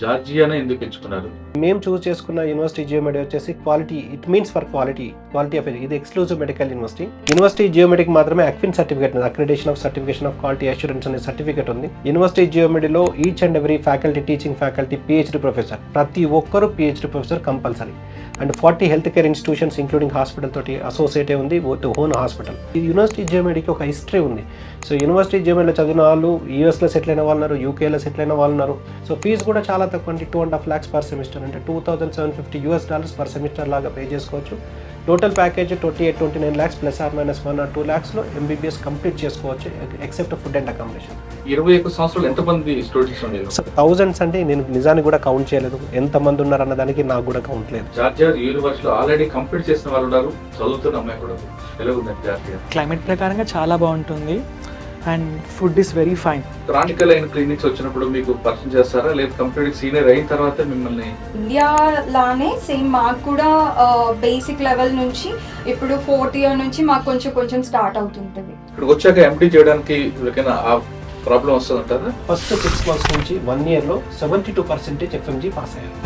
జార్జియానే ఎందుకు ఎంచుకున్నారు? మేము చూస్ చేసుకున్న యూనివర్సిటీ జియోమెడి వచ్చేసి quality, it means for quality of ఇది ఎక్స్క్లూజివ్ మెడికల్ యూనివర్సిటీ. యూనివర్సిటీ జియోమెడికి మాత్రమే అక్విన్ సర్టిఫికేట్ ఉంది, accreditation of certification of quality assurance అనే సర్టిఫికేట్ ఉంది. యూనివర్సిటీ జియోమెడిలో each and every faculty, teaching faculty, PhD professor, ప్రతి ఒక్కరు PhD professor compulsory. And 40 health care institutions including hospital తోటి associate ఉంది, ఓన్ హాస్పిటల్. ఈ యూనివర్సిటీ జియోమెడికి ఒక హిస్టరీ ఉంది. సో యూనివర్సిటీ జియోమెడిలో చదివిన వాళ్ళు యూఎస్లో సెటిల్ అయిన వాళ్ళు ఉన్నారు, యూకేలో సెటిల్ అయిన వాళ్ళు ఉన్నారు. సో ఫీజు కూడా చాలా తక్కువ అండి, 2.5 lakhs పర్ సెమిస్టర్, అంటే $2,750 పర్ సెమిస్టర్ లాగా పే చేసుకోవచ్చు. Total package 28-29 lakhs plus or minus 1 or 2 lakhs MBBS complete చేసుకోవచ్చు, ఎక్సెప్ట్ ఫుడ్ అండ్ అకామిడేషన్. 21 సంవత్సరాలు ఎంతమంది స్టూడెంట్స్ ఉన్నారు? సో థౌజండ్స్ అంటే నేను నిజానికి కూడా కౌంట్ చేయలేదు, ఎంతమంది ఉన్నారన్న దానికి నాకు కూడా కౌంట్ లేదు. జార్జియా యూనివర్సిటీలో ఆల్రెడీ కంప్లీట్ చేసిన వాళ్ళు ఉన్నారు, చదువుతున్న అమ్మాయి కూడా ఉంది. ఎలా ఉందండి జార్జియా? క్లైమేట్ ప్రకారంగా చాలా బాగుంటుంది and food is very fine. Chronicle అయిన క్లినిక్స్ వచ్చినప్పుడు మీకు పరిచయం చేస్తారా, లేదా కంప్లీట్ సీనియర్ అయిన తర్వాత మిమ్మల్ని? ఇండియా లానే సేమ్ మాకు కూడా బేసిక్ లెవెల్ నుంచి ఇప్పుడు 4th year నుంచి మాకు కొంచెం స్టార్ట్ అవుతుంటుంది. ఇక్కడికి వచ్చాక ఎంటీ చేయడానికి ఎవరికైనా ఆ ప్రాబ్లం వస్తుందంటారా? ఫస్ట్ 6 months నుంచి 1 yearలో 72% ఎఫ్ఎంజీ పాస్ అయ్యారు.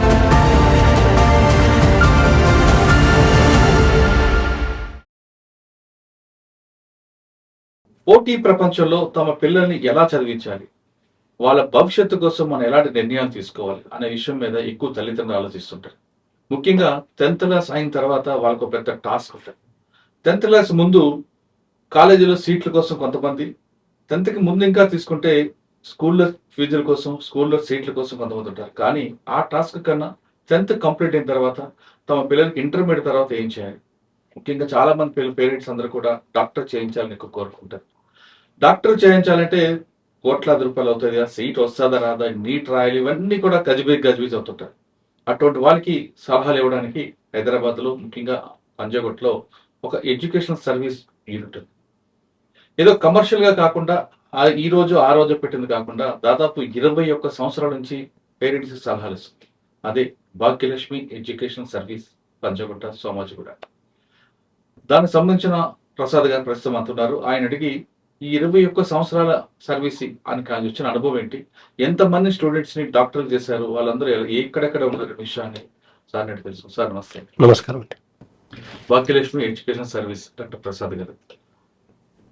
పోటీ ప్రపంచంలో తమ పిల్లల్ని ఎలా చదివించాలి, వాళ్ళ భవిష్యత్తు కోసం మనం ఎలాంటి నిర్ణయాలు తీసుకోవాలి అనే విషయం మీద ఎక్కువ తల్లిదండ్రులు ఆలోచిస్తుంటారు. ముఖ్యంగా 10th class అయిన తర్వాత వాళ్ళకు పెద్ద టాస్క్ ఉంటుంది. 10th class ముందు కాలేజీలో సీట్ల కోసం కొంతమంది, 10th ముందు ఇంకా తీసుకుంటే స్కూల్లో ఫీజుల కోసం, స్కూల్లో సీట్ల కోసం కొంతమంది ఉంటారు. కానీ ఆ టాస్క్ కన్నా 10th కంప్లీట్ అయిన తర్వాత తమ పిల్లలకి ఇంటర్మీడియట్ తర్వాత ఏం చేయాలి, ముఖ్యంగా చాలా మంది పేరెంట్స్ అందరూ కూడా డాక్టర్ చేయించాలని ఎక్కువ కోరుకుంటారు. డాక్టర్ చేయించాలంటే కోట్లాది రూపాయలు అవుతుంది, ఆ సీట్ వస్తుందా రాదా, నీట్ రాయాలి, ఇవన్నీ కూడా గజిబిజి అవుతుంటారు. అటువంటి వాళ్ళకి సలహాలు ఇవ్వడానికి హైదరాబాద్లో, ముఖ్యంగా పంజాగుట్లో ఒక ఎడ్యుకేషన్ సర్వీస్ యూనిట్ ఉంది. ఏదో కమర్షియల్గా కాకుండా ఈ రోజు ఆ రోజు పెట్టింది కాకుండా దాదాపు 21 సంవత్సరాల నుంచి పేరెంట్స్కి సలహాలు ఇస్తుంది. అదే భాగ్యలక్ష్మి ఎడ్యుకేషన్ సర్వీస్, పంజాగుట్ట, సోమాజిగూడ. దానికి సంబంధించిన ప్రసాద్ గారు ప్రస్తుతం అంటున్నారు. ఆయన అడిగి ఈ 21 సంవత్సరాల సర్వీస్ అని కానీ వచ్చిన అనుభవం ఏంటి, ఎంతమంది స్టూడెంట్స్ ని డాక్టర్లు చేశారు, వాళ్ళందరూ ఎక్కడెక్కడ ఉన్నారు విషయాన్ని సార్ అడిగి తెలుసు. సార్ నమస్తే. నమస్కారం అండి. Bhagyalakshmi education service doctor Prasad గారు,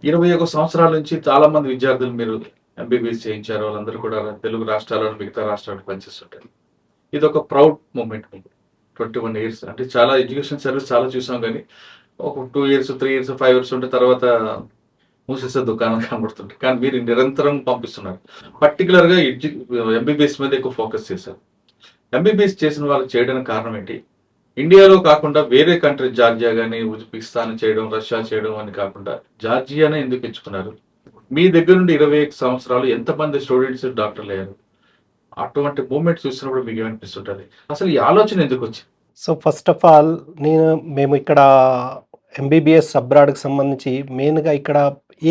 21 సంవత్సరాల నుంచి చాలా మంది విద్యార్థులు మీరు ఎంబీబీఎస్ చేయించారు. వాళ్ళందరూ కూడా తెలుగు రాష్ట్రాలను, మిగతా రాష్ట్రాలకు పనిచేస్తుంటారు. ఇది ఒక ప్రౌడ్ మూమెంట్ మీకు. 21 years అంటే చాలా ఎడ్యుకేషన్ సర్వీస్ చాలా చూసాం, కానీ ఒక 2 years, 3 years, 5 years ఉంటే తర్వాత మూసేసే దుకాణం కనబడుతుంది. కానీ మీరు నిరంతరం పంపిస్తున్నారు. పర్టికులర్గా ఎంబీబీఎస్ మీద ఎక్కువ ఫోకస్ చేశారు. ఎంబీబీఎస్ చేసిన వాళ్ళు చేయడానికి కారణం ఏంటి? ఇండియాలో కాకుండా వేరే కంట్రీ, జార్జియా కానీ, ఉజ్బెకిస్తాన్ చేయడం, రష్యా చేయడం అని కాకుండా జార్జియానే ఎందుకు ఎంచుకున్నారు? మీ దగ్గర నుండి 21 సంవత్సరాలు ఎంతమంది స్టూడెంట్స్ డాక్టర్లు అయ్యారు? అటువంటి మూమెంట్ చూసినప్పుడు మీకు ఏమనిపిస్తుంటుంది? అసలు ఈ ఆలోచన ఎందుకు వచ్చింది? సో ఫస్ట్ ఆఫ్ ఆల్ మేము ఇక్కడ ఎంబీబీఎస్ అబ్రాడ్కి సంబంధించి మెయిన్గా ఇక్కడ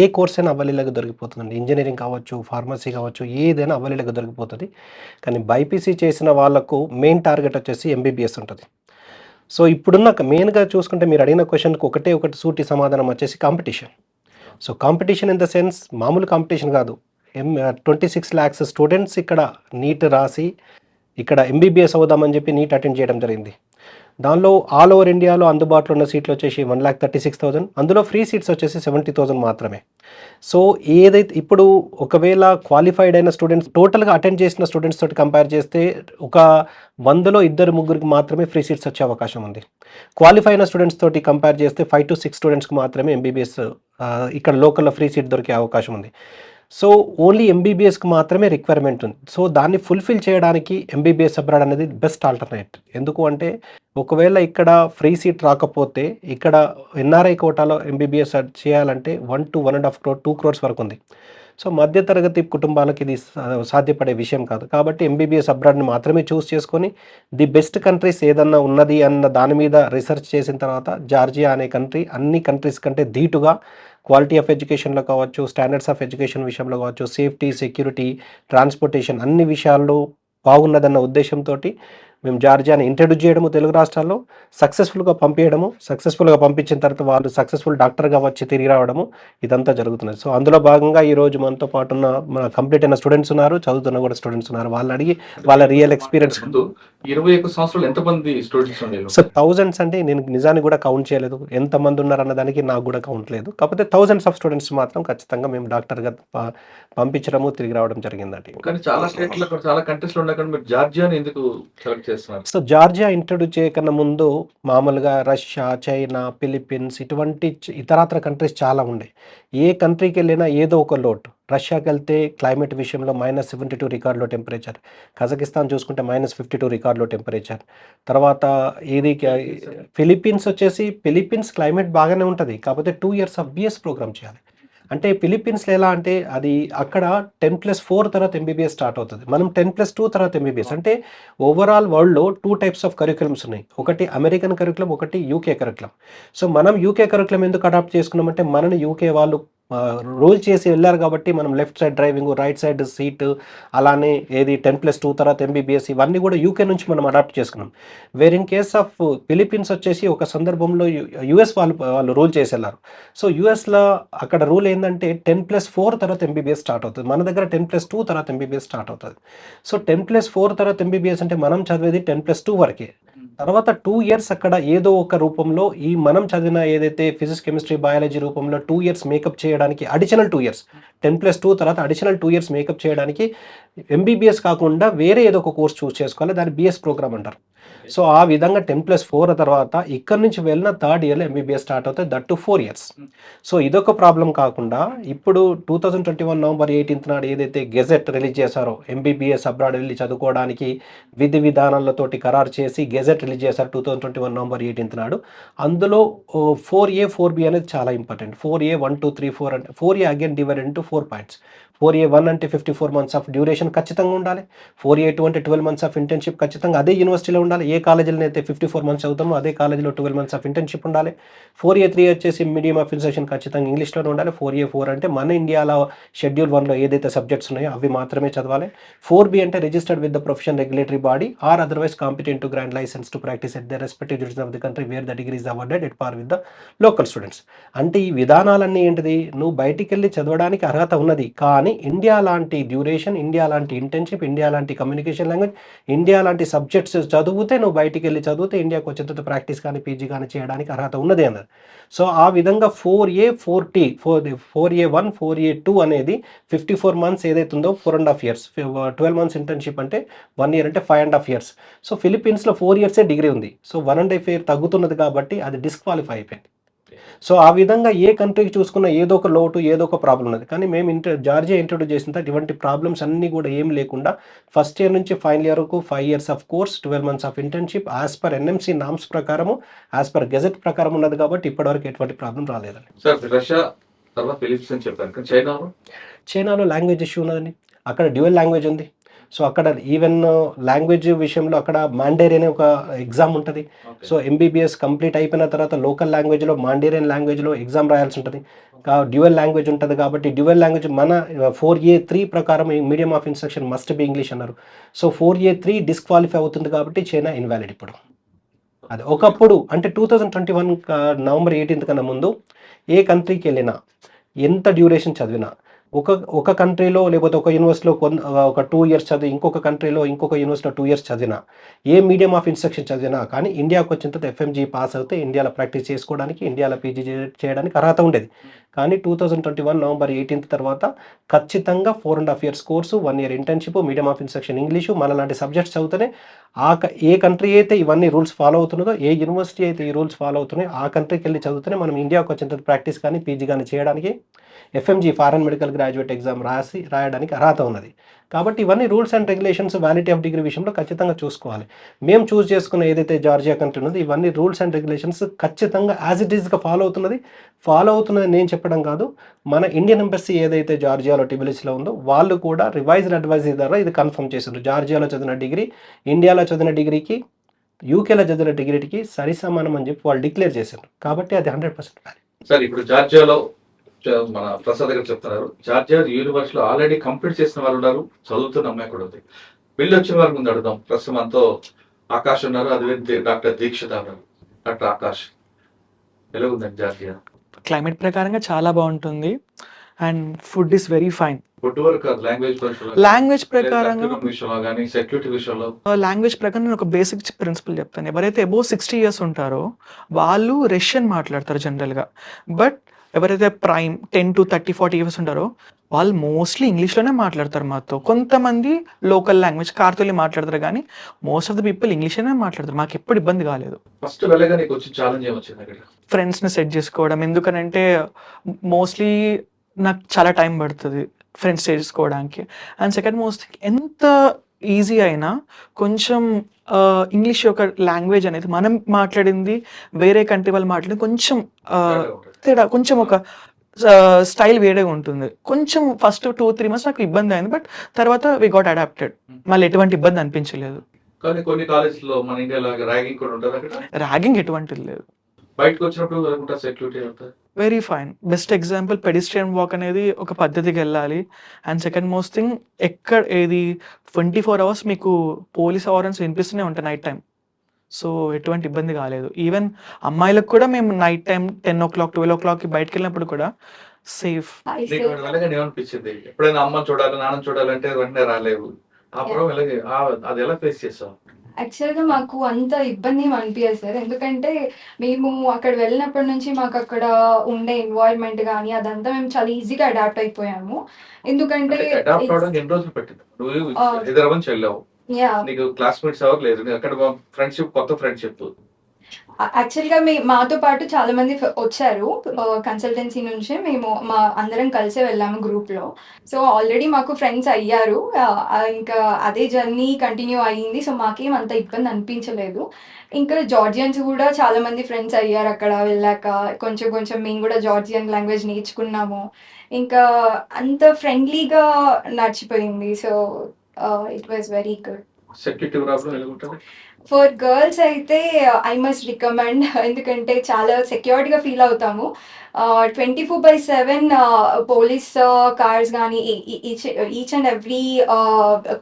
ఏ కోర్స్ అయినా అవైలబుల్గా దొరికిపోతుందండి. ఇంజనీరింగ్ కావచ్చు, ఫార్మసీ కావచ్చు, ఏదైనా అవైలబుల్గా దొరికిపోతుంది. కానీ బైపీసీ చేసిన వాళ్ళకు మెయిన్ టార్గెట్ వచ్చేసి ఎంబీబీఎస్ ఉంటుంది. సో ఇప్పుడున్న మెయిన్గా చూసుకుంటే మీరు అడిగిన క్వశ్చన్కి ఒకటి సూటి సమాధానం వచ్చేసి competition. So competition in the sense మామూలు కాంపిటీషన్ కాదు. 26 lakhs స్టూడెంట్స్ ఇక్కడ నీట్ రాసి ఇక్కడ ఎంబీబీఎస్ అవుదామని చెప్పి నీట్ అటెండ్ చేయడం జరిగింది. దానిలో ఆల్ ఓవర్ ఇండియాలో అందుబాటులో ఉన్న సీట్లు వచ్చేసి 1,36,000, అందులో ఫ్రీ సీట్స్ వచ్చేసి 70,000 మాత్రమే. సో ఏదైతే ఇప్పుడు ఒకవేళ క్వాలిఫైడ్ అయిన స్టూడెంట్స్ టోటల్గా అటెండ్ చేసిన స్టూడెంట్స్ తోటి కంపేర్ చేస్తే ఒక 100లో 2-3 మాత్రమే ఫ్రీ సీట్స్ వచ్చే అవకాశం ఉంది. క్వాలిఫై అయిన స్టూడెంట్స్ తోటి కంపేర్ చేస్తే 5 to 6 స్టూడెంట్స్కి మాత్రమే ఎంబీబీఎస్ ఇక్కడ లోకల్లో ఫ్రీ సీట్ దొరికే అవకాశం ఉంది. సో ఓన్లీ ఎంబీబీఎస్కి మాత్రమే రిక్వైర్మెంట్ ఉంది. సో దాన్ని ఫుల్ఫిల్ చేయడానికి ఎంబీబీఎస్ అబ్రాడ్ అనేది బెస్ట్ ఆల్టర్నేట్. ఎందుకు అంటే ఒకవేళ ఇక్కడ ఫ్రీ సీట్ రాకపోతే ఇక్కడ ఎన్ఆర్ఐ కోటాలో ఎంబీబీఎస్ చేయాలంటే 1 to 1.5 crore, 2 crores వరకు ఉంది. సో మధ్యతరగతి కుటుంబాలకు ఇది సాధ్యపడే విషయం కాదు. కాబట్టి ఎంబీబీఎస్ అబ్రాడ్ని మాత్రమే చూస్ చేసుకొని ది బెస్ట్ కంట్రీస్ ఏదన్నా ఉన్నది అన్న దాని మీద రీసెర్చ్ చేసిన తర్వాత జార్జియా అనే కంట్రీ అన్ని కంట్రీస్ కంటే ధీటుగా క్వాలిటీ ఆఫ్ ఎడ్యుకేషన్లో కావచ్చు, స్టాండర్డ్స్ ఆఫ్ ఎడ్యుకేషన్ విషయంలో కావచ్చు, సేఫ్టీ, సెక్యూరిటీ, ట్రాన్స్పోర్టేషన్ అన్ని విషయాల్లో బాగున్నదన్న ఉద్దేశంతో మేము జార్జియాని ఇంట్రడ్యూస్ చేయడము తెలుగు రాష్ట్రాల్లో, సక్సెస్ఫుల్గా పంపించిన తర్వాత వాళ్ళు సక్సెస్ఫుల్ డాక్టర్గా వచ్చి తిరిగి రావడము ఇదంతా జరుగుతున్నది. సో అందులో భాగంగా ఈరోజు మనతో పాటు ఉన్న మన కంప్లీట్ అయిన స్టూడెంట్స్ ఉన్నారు, చదువుతున్న కూడా స్టూడెంట్స్ ఉన్నారు. వాళ్ళని అడిగి వాళ్ళ రియల్ ఎక్స్పీరియన్స్. ముందు 21 సంవత్సరాలు ఎంతమంది స్టూడెంట్స్ ఉండేవారు? సో థౌజండ్స్ అంటే నేను నిజానికి కూడా కౌంట్ చేయలేదు, ఎంతమంది ఉన్నారన్న దానికి నాకు కూడా కౌంట్ లేదు. కాకపోతే థౌజండ్స్ ఆఫ్ స్టూడెంట్స్ మాత్రం ఖచ్చితంగా మేము డాక్టర్గా పంపించడము తిరిగి రావడం జరిగిందండి. కానీ చాలా స్టేట్లో చాలా కంట్రీస్లో ఉండకుండా మీరు జార్జియాని ఎందుకు సెలెక్ట్ చేస్తున్నారు? సో జార్జియా ఇంట్రడ్యూస్ చేయకన్నా ముందు మామూలుగా రష్యా, చైనా, ఫిలిప్పీన్స్ ఇటువంటి ఇతరాతర కంట్రీస్ చాలా ఉండే. ఏ కంట్రీకి వెళ్ళినా ఏదో ఒక లోటు. రష్యాకి వెళ్తే క్లైమేట్ విషయంలో -72 రికార్డులో టెంపరేచర్, కజకిస్తాన్ చూసుకుంటే -52 రికార్డులో టెంపరేచర్. తర్వాత ఇది ఫిలిప్పీన్స్ వచ్చేసి ఫిలిప్పీన్స్ క్లైమేట్ బాగానే ఉంటుంది, కాకపోతే 2 years ఆఫ్ బిఎస్ ప్రోగ్రామ్ చేయాలి. అంటే ఫిలిప్పీన్స్లో ఎలా అంటే అది అక్కడ 10+4 తర్వాత ఎంబీబీఎస్ స్టార్ట్ అవుతుంది, మనం 10+2 తర్వాత ఎంబీబీఎస్. అంటే ఓవరాల్ వరల్డ్లో 2 types ఆఫ్ కరిక్యులమ్స్ ఉన్నాయి, ఒకటి అమెరికన్ కరిక్యులం, ఒకటి యూకే కరిక్యులం. సో మనం యూకే కరిక్యులం ఎందుకు అడాప్ట్ చేసుకున్నామంటే మనని యూకే వాళ్ళు రూల్ చేసి వెళ్ళారు కాబట్టి మనం left side driving, right side seat, అలానే ఏది 10+2 తర్వాత ఎంబీబీఎస్ ఇవన్నీ కూడా యూకే నుంచి మనం అడాప్ట్ చేసుకున్నాం. Where in case of Philippines వచ్చేసి ఒక సందర్భంలో యుఎస్ వాళ్ళు రూల్ చేసి వెళ్ళారు. సో యుఎస్లో అక్కడ రూల్ ఏంటంటే 10+4 తర్వాత ఎంబీబీఎస్ స్టార్ట్ అవుతుంది, మన దగ్గర 10+2 తర్వాత ఎంబీబీఎస్ స్టార్ట్ అవుతుంది. సో 10+4 తర్వాత ఎంబీబీఎస్ అంటే మనం చదివేది 10+2 వరకే. తర్వాత 2 years అక్కడ ఏదో ఒక రూపంలో ఈ మనం చదివిన ఏదైతే ఫిజిక్స్, కెమిస్ట్రీ, బయాలజీ రూపంలో 2 years మేకప్ చేయడానికి అడిషనల్ 2 years, 10+2 తర్వాత అడిషనల్ 2 years మేకప్ చేయడానికి ఎంబీబీఎస్ కాకుండా వేరే ఏదో ఒక కోర్స్ చూస్ చేసుకోవాలి, దాన్ని బిఎస్ ప్రోగ్రామ్ అంటారు. సో ఆ విధంగా 10+4 తర్వాత ఇక్కడ నుంచి వెళ్ళిన 3rd yearలో ఎంబీబీఎస్ స్టార్ట్ అవుతుంది, దట్ టు 4 years. సో ఇదొక ప్రాబ్లం కాకుండా ఇప్పుడు 2021 November 18th నాడు ఏదైతే గెజెట్ రిలీజ్ చేశారో ఎంబీబీఎస్ అబ్రాడ్ వెళ్ళి చదువుకోవడానికి విధి విధానాలతోటి ఖరారు చేసి గెజెట్ రిలీజ్ చేశారు 2021 November 18th నాడు. అందులో 4A 4B అనేది చాలా ఇంపార్టెంట్. 4A 1 2 3 4 అంటే 4A again divided into 4 points. 4A 1 అంటే 54 months ఆఫ్ డ్యూరేషన్ ఖచ్చితంగా ఉండాలి. 4A 2 అంటే 12 months ఆఫ్ ఇంటర్న్షిప్ ఖచ్చితంగా అదే యూనివర్సిటీలో ఉండాలి. ఏ కాలేజీలో అయితే 54 months చదువుతామో అదే కాలేజీలో 12 months ఆఫ్ ఇంటర్న్షిప్ ఉండాలి. 4A 3 వచ్చేసి మీడియం ఆఫ్ ఇన్స్ట్రక్షన్ ఖచ్చితంగా ఇంగ్లీష్లోనే ఉండాలి. 4A 4 అంటే మన ఇండియాలో షెడ్యూల్ 1లో ఏదైతే సబ్జెక్ట్స్ ఉన్నాయో అవి మాత్రమే చదవాలి. 4B అంటే registered with the profession regulatory body or otherwise competent to grant license to practice at the respective jurisdiction of the country where the degree is awarded at par with the local students. అంటే ఈ విధానాలన్నీ ఏంటిది, నువ్వు బయటికి వెళ్ళి చదవడానికి అర్హత ఉన్నది, కానీ ఇండియా లాంటి డ్యూరేషన్, ఇండియా లాంటి ఇంటర్న్షిప్, ఇండియా లాంటి కమ్యూనికేషన్ లాంగ్వేజ్, ఇండియా లాంటి సబ్జెక్ట్స్ చదివితే నువ్వు బయటికి వెళ్ళి చదివితే ఇండియాకు వచ్చిన తర్వాత ప్రాక్టీస్ కానీ పీజీ కానీ చేయడానికి అర్హత ఉన్నది అన్నది. సో ఆ విధంగా 4A 4T 4A1 4A2 అనేది 54 months ఏదైతే ఉందో 4.5 years, 12 months ఇంటర్న్షిప్ అంటే 1 year అంటే 5.5 years. సో ఫిలిప్పీన్స్లో 4 years డిగ్రీ ఉంది, సో 1.5 year తగ్గుతున్నది కాబట్టి అది డిస్క్వాలిఫై అయిపోయింది. సో ఆ విధంగా ఏ కంట్రీకి చూసుకున్న ఏదో ఒక లోటు, ఏదో ఒక ప్రాబ్లం ఉన్నది. కానీ మేము జార్జియా ఇంట్రొడ్యూస్ చేసిన తర్వాత ఇటువంటి ప్రాబ్లమ్స్ అన్నీ కూడా ఏం లేకుండా ఫస్ట్ ఇయర్ నుంచి ఫైనల్ ఇయర్ వరకు 5 years of course, 12 months of internship as per NMC norms ప్రకారము, యాజ్ పర్ గెజెట్ ప్రకారం ఉన్నది కాబట్టి ఇప్పటివరకు ఎటువంటి ప్రాబ్లం రాలేదండి. సార్ రష్యా తర్వాత ఫిలిప్పీన్స్ అని చెప్పారు, కానీ చైనాలో లాంగ్వేజ్ ఇష్యూ ఉన్నదండి, అక్కడ డ్యూయల్ లాంగ్వేజ్ ఉంది. సో అక్కడ ఈవెన్ లాంగ్వేజ్ విషయంలో అక్కడ మాండేరియన్ ఒక ఎగ్జామ్ ఉంటుంది. సో ఎంబీబీఎస్ కంప్లీట్ అయిపోయిన తర్వాత లోకల్ లాంగ్వేజ్లో మాండేరియన్ లాంగ్వేజ్లో ఎగ్జామ్ రాయాల్సి ఉంటుంది. డ్యూయల్ లాంగ్వేజ్ ఉంటుంది కాబట్టి డ్యూయల్ లాంగ్వేజ్ మన 4A 3 ప్రకారం medium of instruction must be English అన్నారు. సో 4A 3 డిస్క్వాలిఫై అవుతుంది కాబట్టి చైనా ఇన్వాలిడ్ ఇప్పుడు. అది ఒకప్పుడు అంటే 2021 November 18th కన్నా ముందు ఏ కంట్రీకి వెళ్ళినా ఎంత డ్యూరేషన్ చదివినా ఒక కంట్రీలో లేకపోతే ఒక యూనివర్సిటీలో ఒక 2 years చదివి ఇంకొక కంట్రీలో ఇంకొక యూనివర్సిటీలో 2 years చదివినా, ఏ మీడియం ఆఫ్ ఇన్స్ట్రక్షన్ చదివినా కానీ ఇండియాకు వచ్చిన తర్వాత FMG పాస్ అవుతే ఇండియాలో ప్రాక్టీస్ చేసుకోవడానికి, ఇండియాలో పీజీ చేయడానికి అర్హత ఉండేది. కానీ 2021 November 18th తర్వాత ఖచ్చితంగా 4.5 years course, 1 year internship, medium of instruction English, మన లాంటి సబ్జెక్ట్స్ చదివితేనే ఏ కంట్రీ అయితే ఇవన్నీ రూల్స్ ఫాలో అవుతున్నదో, ఏ యూనివర్సిటీ అయితే ఈ రూల్స్ ఫాలో అవుతున్నాయో ఆ కంట్రీకి వెళ్ళి చదివితేనే మనం ఇండియాకు వచ్చిన తర్వాత ప్రాక్టీస్ కానీ పీజీ కానీ చేయడానికి FMG foreign medical graduate exam రాయడానికి అర్హత ఉన్నది. కాబట్టి ఇవన్నీ rules and regulations వ్యాలిటీ of degree విషయంలో ఖచ్చితంగా చూసుకోవాలి. మేము చూస్ చేసుకున్న ఏదైతే జార్జియా కంట్రీ ఉన్నది ఇవన్నీ రూల్స్ అండ్ రెగ్యులేషన్స్ ఖచ్చితంగా యాజ్ ఇట్ ఈస్గా ఫాలో అవుతున్నది నేను చెప్పడం కాదు, మన ఇండియన్ ఎంబసీ ఏదైతే జార్జియాలో టిబిలిస్లో ఉందో వాళ్ళు కూడా రివైజ్డ్ అడ్వైజ్ ద్వారా ఇది కన్ఫర్మ్ చేశారు. జార్జియాలో చదివిన డిగ్రీ ఇండియాలో చదివిన డిగ్రీకి, యూకేలో చదివిన డిగ్రీకి సరిసమానం అని చెప్పి వాళ్ళు డిక్లేర్ చేశారు. కాబట్టి అది 100% వ్యాలిడ్. సార్ ఇప్పుడు జార్జియాలో మన ప్రసాద్ గారు చెప్తున్నారు, జార్జియా యూనివర్సిటీలో ఆల్రెడీ కంప్లీట్ చేసిన వాళ్ళు ఉన్నారు, చదువుతున్న అమ్మాయి కూడా ఉంది. వెళ్ళి వచ్చిన వారి ముందు అడుగుదాం. ప్రస్తుతం మనతో ఆకాష్ ఉన్నారు, అది డాక్టర్ దీక్షిత ఉన్నారు. డాక్టర్ ఆకాష్ ఎలా ఉందండి జాతీయ? క్లైమేట్ ప్రకారంగా చాలా బాగుంటుంది and food is very fine. Food వరకు కాదు, లాంగ్వేజ్ లాంగ్వేజ్ ప్రకారంగా విషయంలో కానీ సెక్యూరిటీ విషయంలో లాంగ్వేజ్ ప్రకారం నేను ఒక బేసిక్ ప్రిన్సిపల్ చెప్తాను. ఎవరైతే అబోవ్ 60 years ఉంటారో వాళ్ళు రష్యన్ మాట్లాడతారు జనరల్గా. బట్ ఎవరైతే ప్రైమ్ 10 to 30, 40 years ఉంటారో వాళ్ళు మోస్ట్లీ ఇంగ్లీష్లోనే మాట్లాడతారు మాతో. కొంతమంది లోకల్ లాంగ్వేజ్ కార్తోలి మాట్లాడతారు, కానీ మోస్ట్ ఆఫ్ ద పీపుల్ ఇంగ్లీష్లోనే మాట్లాడతారు. మాకు ఎప్పుడు ఇబ్బంది కాలేదు. ఫస్ట్ వెళ్ళగా నీకు వచ్చిన ఛాలెంజ్ ఏమొచ్చింది అక్కడ? ఫ్రెండ్స్ని సెట్ చేసుకోవడం, ఎందుకనంటే మోస్ట్లీ నాకు చాలా టైం పడుతుంది ఫ్రెండ్స్ చేసుకోవడానికి. అండ్ సెకండ్ మోస్ట్ ఎంత ఈజీ అయినా కొంచెం ఇంగ్లీష్ యొక్క లాంగ్వేజ్ అనేది మనం మాట్లాడింది వేరే కంట్రీ వాళ్ళు మాట్లాడింది కొంచెం తేడా, కొంచెం ఒక స్టైల్ వేరేగా ఉంటుంది. కొంచెం ఫస్ట్ 2-3 months నాకు ఇబ్బంది అయింది, బట్ తర్వాత వి గాట్ అడాప్టెడ్. మళ్ళీ ఎటువంటి ఇబ్బంది అనిపించలేదు. కానీ కొన్ని కాలేజ్లో మన ఇండియా లాగా ర్యాగింగ్ కూడా ఉంటుంది అక్కడ. ర్యాగింగ్ ఎటువంటిది లేదు. బయటకు వచ్చినప్పుడు సెక్యూరిటీ ఉంటుంది. Very fine. Best example pedestrian walk అనేది ఒక పద్ధతికి వెళ్ళాలి. అండ్ సెకండ్ మోస్ట్ థింగ్, ఎక్కడ ఏది 24 hours మీకు పోలీస్ అవారెన్స్ వినిపిస్తూనే ఉంటాయి నైట్ టైం. సో ఎటువంటి ఇబ్బంది కాలేదు. ఈవెన్ అమ్మాయిలకు కూడా మేము నైట్ టైం 10 o'clock 12 o'clock బయటకు వెళ్ళినప్పుడు కూడా సేఫ్. నీకు వెళ్ళగా ఏమనిపించింది? ఎప్పుడైనా అమ్మ చూడాలి, నాన్న చూడాలంటే వెంటనే రాలేవు. అప్పుడు అది ఎలా ఫేస్ చేస్తావు? యాక్చువల్గా మాకు అంత ఇబ్బంది ఏమి అనిపించదు సార్, ఎందుకంటే మేము అక్కడ వెళ్ళినప్పటి నుంచి మాకు అక్కడ ఉండే ఎన్వైరన్మెంట్ కానీ అదంతా మేము చాలా ఈజీగా అడాప్ట్ అయిపోయాము. ఎందుకంటే అడాప్ట్ అవడానికి ఎన్ని రోజులు పట్టింది? నువ్వు హైదరాబాద్ నుంచి వెళ్ళావు, నీకు క్లాస్మేట్స్ ఎవరు లేదు, అక్కడ ఫ్రెండ్షిప్, కొత్త ఫ్రెండ్షిప్. యాక్చువల్గా మాతో పాటు చాలా మంది వచ్చారు కన్సల్టెన్సీ నుంచి. మేము అందరం కలిసే వెళ్ళాము గ్రూప్లో. సో ఆల్రెడీ మాకు ఫ్రెండ్స్ అయ్యారు. ఇంకా అదే జర్నీ కంటిన్యూ అయ్యింది. సో మాకేం అంత ఇబ్బంది అనిపించలేదు. ఇంకా జార్జియన్స్ కూడా చాలా మంది ఫ్రెండ్స్ అయ్యారు అక్కడ వెళ్ళాక. కొంచెం కొంచెం మేము కూడా జార్జియన్ లాంగ్వేజ్ నేర్చుకున్నాము. ఇంకా అంత ఫ్రెండ్లీగా నడిచిపోయింది. So it was very good. Security problem ఎలా ఉంటుంది? ఫర్ గర్ల్స్ అయితే ఐ మస్ట్ రికమెండ్, ఎందుకంటే చాలా సెక్యూర్డ్గా ఫీల్ అవుతాము. 24/7 పోలీస్ కార్స్ కానీ ఈచ్ అండ్ ఎవ్రీ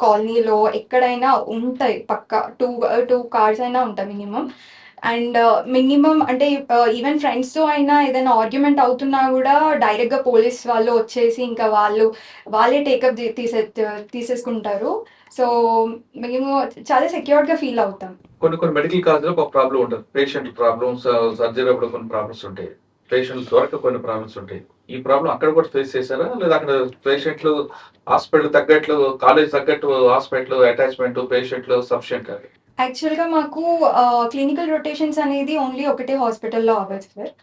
కాలనీలో ఎక్కడైనా ఉంటాయి. పక్క టూ కార్స్ అయినా ఉంటాయి మినిమం. అండ్ మినిమం అంటే ఈవెన్ ఫ్రెండ్స్తో అయినా ఏదైనా ఆర్గ్యుమెంట్ అవుతున్నా కూడా డైరెక్ట్గా పోలీస్ వాళ్ళు వచ్చేసి ఇంకా వాళ్ళే టేకప్ తీసేసుకుంటారు. సో మేము చాలా సెక్యూర్డ్గా ఫీల్ అవుతాం. కొన్ని మెడికల్ కాలేజ్లో ఒక ప్రాబ్లం ఉంటుంది, పేషెంట్ ప్రాబ్లమ్స్, సర్జరీ అప్పుడు కొన్ని ప్రాబ్లమ్స్ ఉంటాయి, పేషెంట్ దొరక కొన్ని ప్రాబ్లమ్స్ ఉంటాయి. ఈ ప్రాబ్లం అక్కడ కూడా ఫేస్ చేశారా? లేదా అక్కడ పేషెంట్లు హాస్పిటల్ తగ్గట్లు, కాలేజ్ తగ్గట్టు హాస్పిటల్ అటాచ్మెంట్, పేషెంట్లు సఫిషియెంట్ కాదు? యాక్చువల్గా మాకు క్లినికల్ రొటేషన్స్ అనేది ఓన్లీ ఒకటే హాస్పిటల్లో అవ్వదు సార్.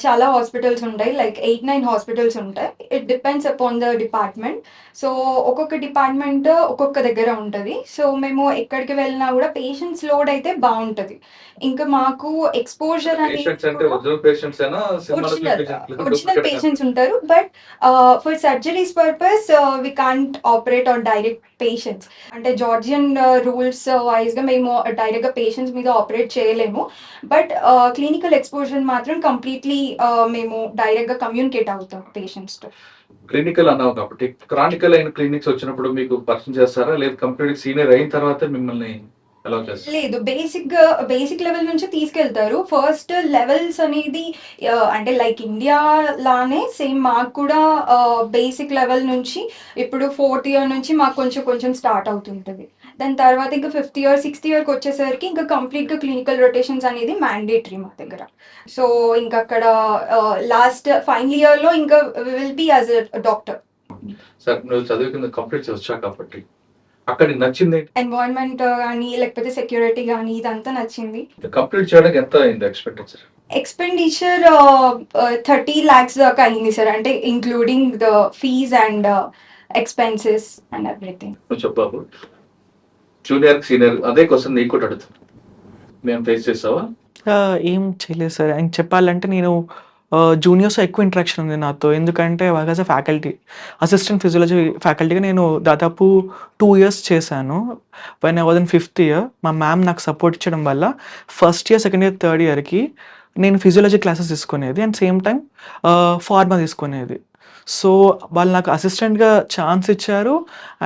చాలా హాస్పిటల్స్ ఉంటాయి, లైక్ 8-9 హాస్పిటల్స్ ఉంటాయి. It depends upon the department. So ఒక్కొక్క డిపార్ట్మెంట్ ఒక్కొక్క దగ్గర ఉంటుంది. సో మేము ఎక్కడికి వెళ్ళినా కూడా పేషెంట్స్ లోడ్ అయితే బాగుంటుంది. ఇంకా మాకు ఎక్స్పోజర్ అనేది ఒరిజినల్ పేషెంట్స్ ఉంటారు. But for surgeries purpose we can't operate on direct patients. అంటే జార్జియన్ రూల్స్ వైజ్గా మేము డైరెక్ట్గా పేషెంట్స్ మీద ఆపరేట్ చేయలేము. బట్ క్లినికల్ ఎక్స్పోజర్ మాత్రం కంప్లీట్లీ మేము డైరెక్ట్గా కమ్యూనికేట్ అవుతాం పేషెంట్స్తో. క్లినికల్ అన్నావు కాబట్టి, క్రానికల్ అయిన క్లినిక్స్ వచ్చినప్పుడు మీకు పరిచయం చేస్తారా, లేదు కంప్లీట్ సీనియర్ అయిన తర్వాత మిమ్మల్ని ఎలా చేస్తారు? లేదు, బేసిక్ లెవెల్ నుంచి తీసుకెళ్తారు. ఫస్ట్ లెవెల్స్ అనేది అంటే లైక్ ఇండియా లానే సేమ్ మాకు కూడా బేసిక్ లెవెల్ నుంచి ఇప్పుడు 4th year నుంచి మాకు కొంచెం స్టార్ట్ అవుతుంటుంది. దాని తర్వాత ఇంకా 5th year 6th yearకి వచ్చేసరికి ఇంకా కంప్లీట్గా క్లినికల్ రొటేషన్స్ అనేది మ్యాండేటరీ మా దగ్గర. సో ఇంకా అక్కడ లాస్ట్ ఫైనల్ ఇయర్లో ఇంకా will be as a doctor. Sir నువ్వు చదువుకున్న కంప్లీట్ వచ్చా కాబట్టి అక్కడ నచ్చింది ఎన్వైరన్మెంట్ కానీ లేకపోతే సెక్యూరిటీ కానీ ఇదంతా నచ్చింది. కంప్లీట్ చేయడానికి ఎంత అయింది ఎక్స్పెండిచర్? ఎక్స్పెండిచర్ 30 lakhs దాకా అయింది సార్, అంటే including the fees and expenses and everything. నువ్వు చెప్పావు జూనియర్ సీనియర్, అదే క్వశ్చన్ నీకు కూడా అడుగుతాను, మేము ఫేస్ చేస్తావా? ఏం చేయలేదు సార్. ఆయన చెప్పాలంటే నేను జూనియర్స్ ఎక్కువ ఇంట్రాక్షన్ ఉంది నాతో, ఎందుకంటే as a faculty assistant physiology ఫ్యాకల్టీగా నేను దాదాపు 2 years చేశాను. When I was in 5th year మా మ్యామ్ నాకు సపోర్ట్ ఇచ్చడం వల్ల 1st year 2nd year 3rd yearకి నేను ఫిజియాలజీ క్లాసెస్ తీసుకునేది అండ్ సేమ్ టైం ఫార్మా తీసుకునేది. సో వాళ్ళు నాకు అసిస్టెంట్గా ఛాన్స్ ఇచ్చారు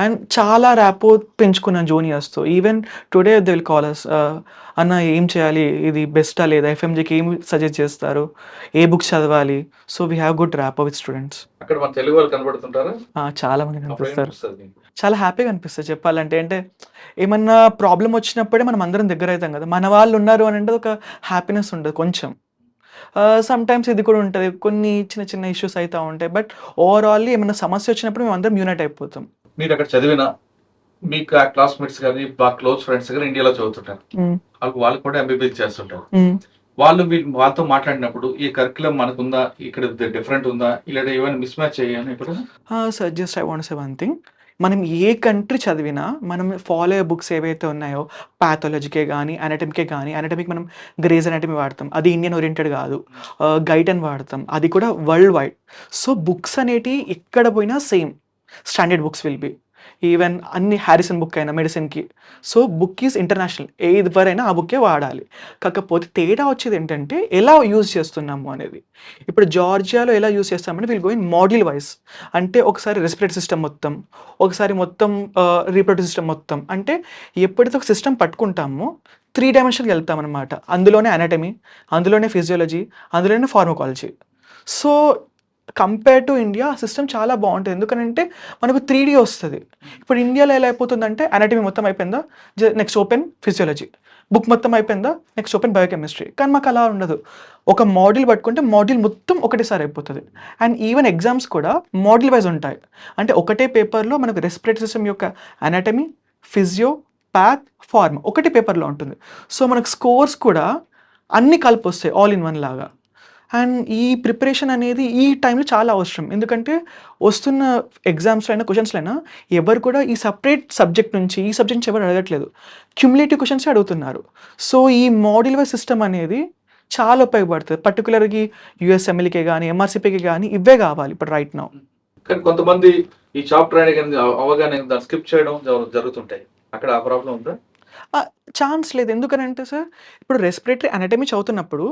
అండ్ చాలా ర్యాపో పెంచుకున్నాను జూనియర్స్తో. Even today they will call us, అన్న ఏం చేయాలి, ఇది బెస్టా లేదా, ఎఫ్ఎంజీకి ఏం సజెస్ట్ చేస్తారు, ఏ బుక్స్ చదవాలి. So we have good rapport with students. అక్కడ మన తెలుగు వాళ్ళు కనబడుతుంటారా? చాలా మంది అప్పుడు కనిపిస్తారు. ఏమనిపిస్తుంది మీకు? చాలా హ్యాపీగా అనిపిస్తుంది చెప్పాలంటే. అంటే ఏమన్నా ప్రాబ్లం వచ్చినప్పుడే మనం అందరం దగ్గర అవుతాం కదా, మన వాళ్ళు ఉన్నారు అని అంటే ఒక హ్యాపీనెస్ ఉంటుంది కొంచెం. సమ్ టైమ్స్ ఇది కూడా ఉంటుంది, కొన్ని చిన్న చిన్న ఇష్యూస్ అవుతూ ఉంటాయి, బట్ ఓవరాల్లీ ఏమైనా సమస్య వచ్చినప్పుడు మేము అందరం యూనైట్ అయిపోతాం. మీరు అక్కడ చదివిన మీకు ఆ క్లాస్మేట్స్ కానీ బాగా క్లోజ్ ఫ్రెండ్స్ కానీ ఇండియాలో చదువుతుంటారు, వాళ్ళు కూడా ఎంబీబీఎస్ చేస్తుంటారు. వాళ్ళతో మాట్లాడినప్పుడు ఈ కరికులం మనకుందా, ఇక్కడ డిఫరెంట్ ఉందా, ఇలా ఏమైనా మిస్ మ్యాచ్ అయ్యాను ఇప్పుడు? Sir just I want say one thing, మనం ఏ కంట్రీ చదివినా మనం ఫాలో అయ్యే బుక్స్ ఏవైతే ఉన్నాయో, ప్యాథాలజీకే కానీ అనటమీకే కానీ, అనటమీకి మనం గ్రేజ్ అనటమీ వాడతాం, అది ఇండియన్ ఓరియంటెడ్ కాదు. గైడెన్ వాడతాం, అది కూడా వరల్డ్ వైడ్. సో బుక్స్ అనేటివి ఎక్కడ పోయినా same standard books will be. Even అన్ని హ్యారిసన్ బుక్ అయినా మెడిసిన్కి. సో బుక్ ఈజ్ ఇంటర్నేషనల్, ఏది వరైనా ఆ బుక్కే వాడాలి. కాకపోతే తేడా వచ్చేది ఏంటంటే ఎలా యూజ్ చేస్తున్నాము అనేది. ఇప్పుడు జార్జియాలో ఎలా యూజ్ చేస్తామంటే will go in module wise. అంటే ఒకసారి రెస్పిరేటరీ సిస్టమ్ మొత్తం, ఒకసారి మొత్తం రీప్రొడక్టివ్ సిస్టమ్ మొత్తం. అంటే ఎప్పుడైతే ఒక సిస్టమ్ పట్టుకుంటామో 3 డైమెన్షన్కి వెళ్తాం అనమాట. అందులోనే అనటమీ, అందులోనే ఫిజియాలజీ, అందులోనే pharmacology. So compare to India system చాలా బాగుంటుంది, ఎందుకంటే మనకు 3D వస్తుంది. ఇప్పుడు ఇండియాలో ఎలా అయిపోతుందంటే అనటమీ మొత్తం అయిపోయిందా, నెక్స్ట్ ఓపెన్ ఫిజియాలజీ, బుక్ మొత్తం అయిపోయిందా, నెక్స్ట్ ఓపెన్ బయోకెమిస్ట్రీ. కానీ మాకు అలా ఉండదు, ఒక మాడ్యూల్ పట్టుకుంటే మాడ్యూల్ మొత్తం ఒకటేసారి అయిపోతుంది. అండ్ ఈవెన్ ఎగ్జామ్స్ కూడా మాడ్యూల్ వైజ్ ఉంటాయి. అంటే ఒకటే పేపర్లో మనకు రెస్పిరేటరీ సిస్టమ్ యొక్క అనటమీ, ఫిజియో, ప్యాథ్, ఫార్మ్ ఒకటి పేపర్లో ఉంటుంది. సో మనకు స్కోర్స్ కూడా అన్నీ కలిపి వస్తాయి ఆల్ ఇన్ వన్ లాగా. అండ్ ఈ ప్రిపరేషన్ అనేది ఈ టైంలో చాలా అవసరం, ఎందుకంటే వస్తున్న ఎగ్జామ్స్లో అయినా క్వశ్చన్స్లో అయినా ఎవరు కూడా ఈ సపరేట్ సబ్జెక్ట్ నుంచి ఈ సబ్జెక్ట్ నుంచి ఎవరు అడగట్లేదు, క్యుములేటివ్ క్వశ్చన్స్ అడుగుతున్నారు. సో ఈ మాడ్యూల్ వైజ్ సిస్టమ్ అనేది చాలా ఉపయోగపడుతుంది, పర్టికులర్గా యూఎస్ఎంఎల్కే కానీ ఎంఆర్సిపికి కానీ ఇవే కావాలి ఇప్పుడు రైట్ నౌ. కానీ కొంతమంది ఈ చాప్టర్ అనేది అవగానే దాన్ని స్కిప్ చేయడం జరుగుతుంటాయి, అక్కడ ఆ ప్రాబ్లం ఉందా? ఛాన్స్ లేదు, ఎందుకనంటే సార్ ఇప్పుడు రెస్పిరేటరీ అనటమీ చదువుతున్నప్పుడు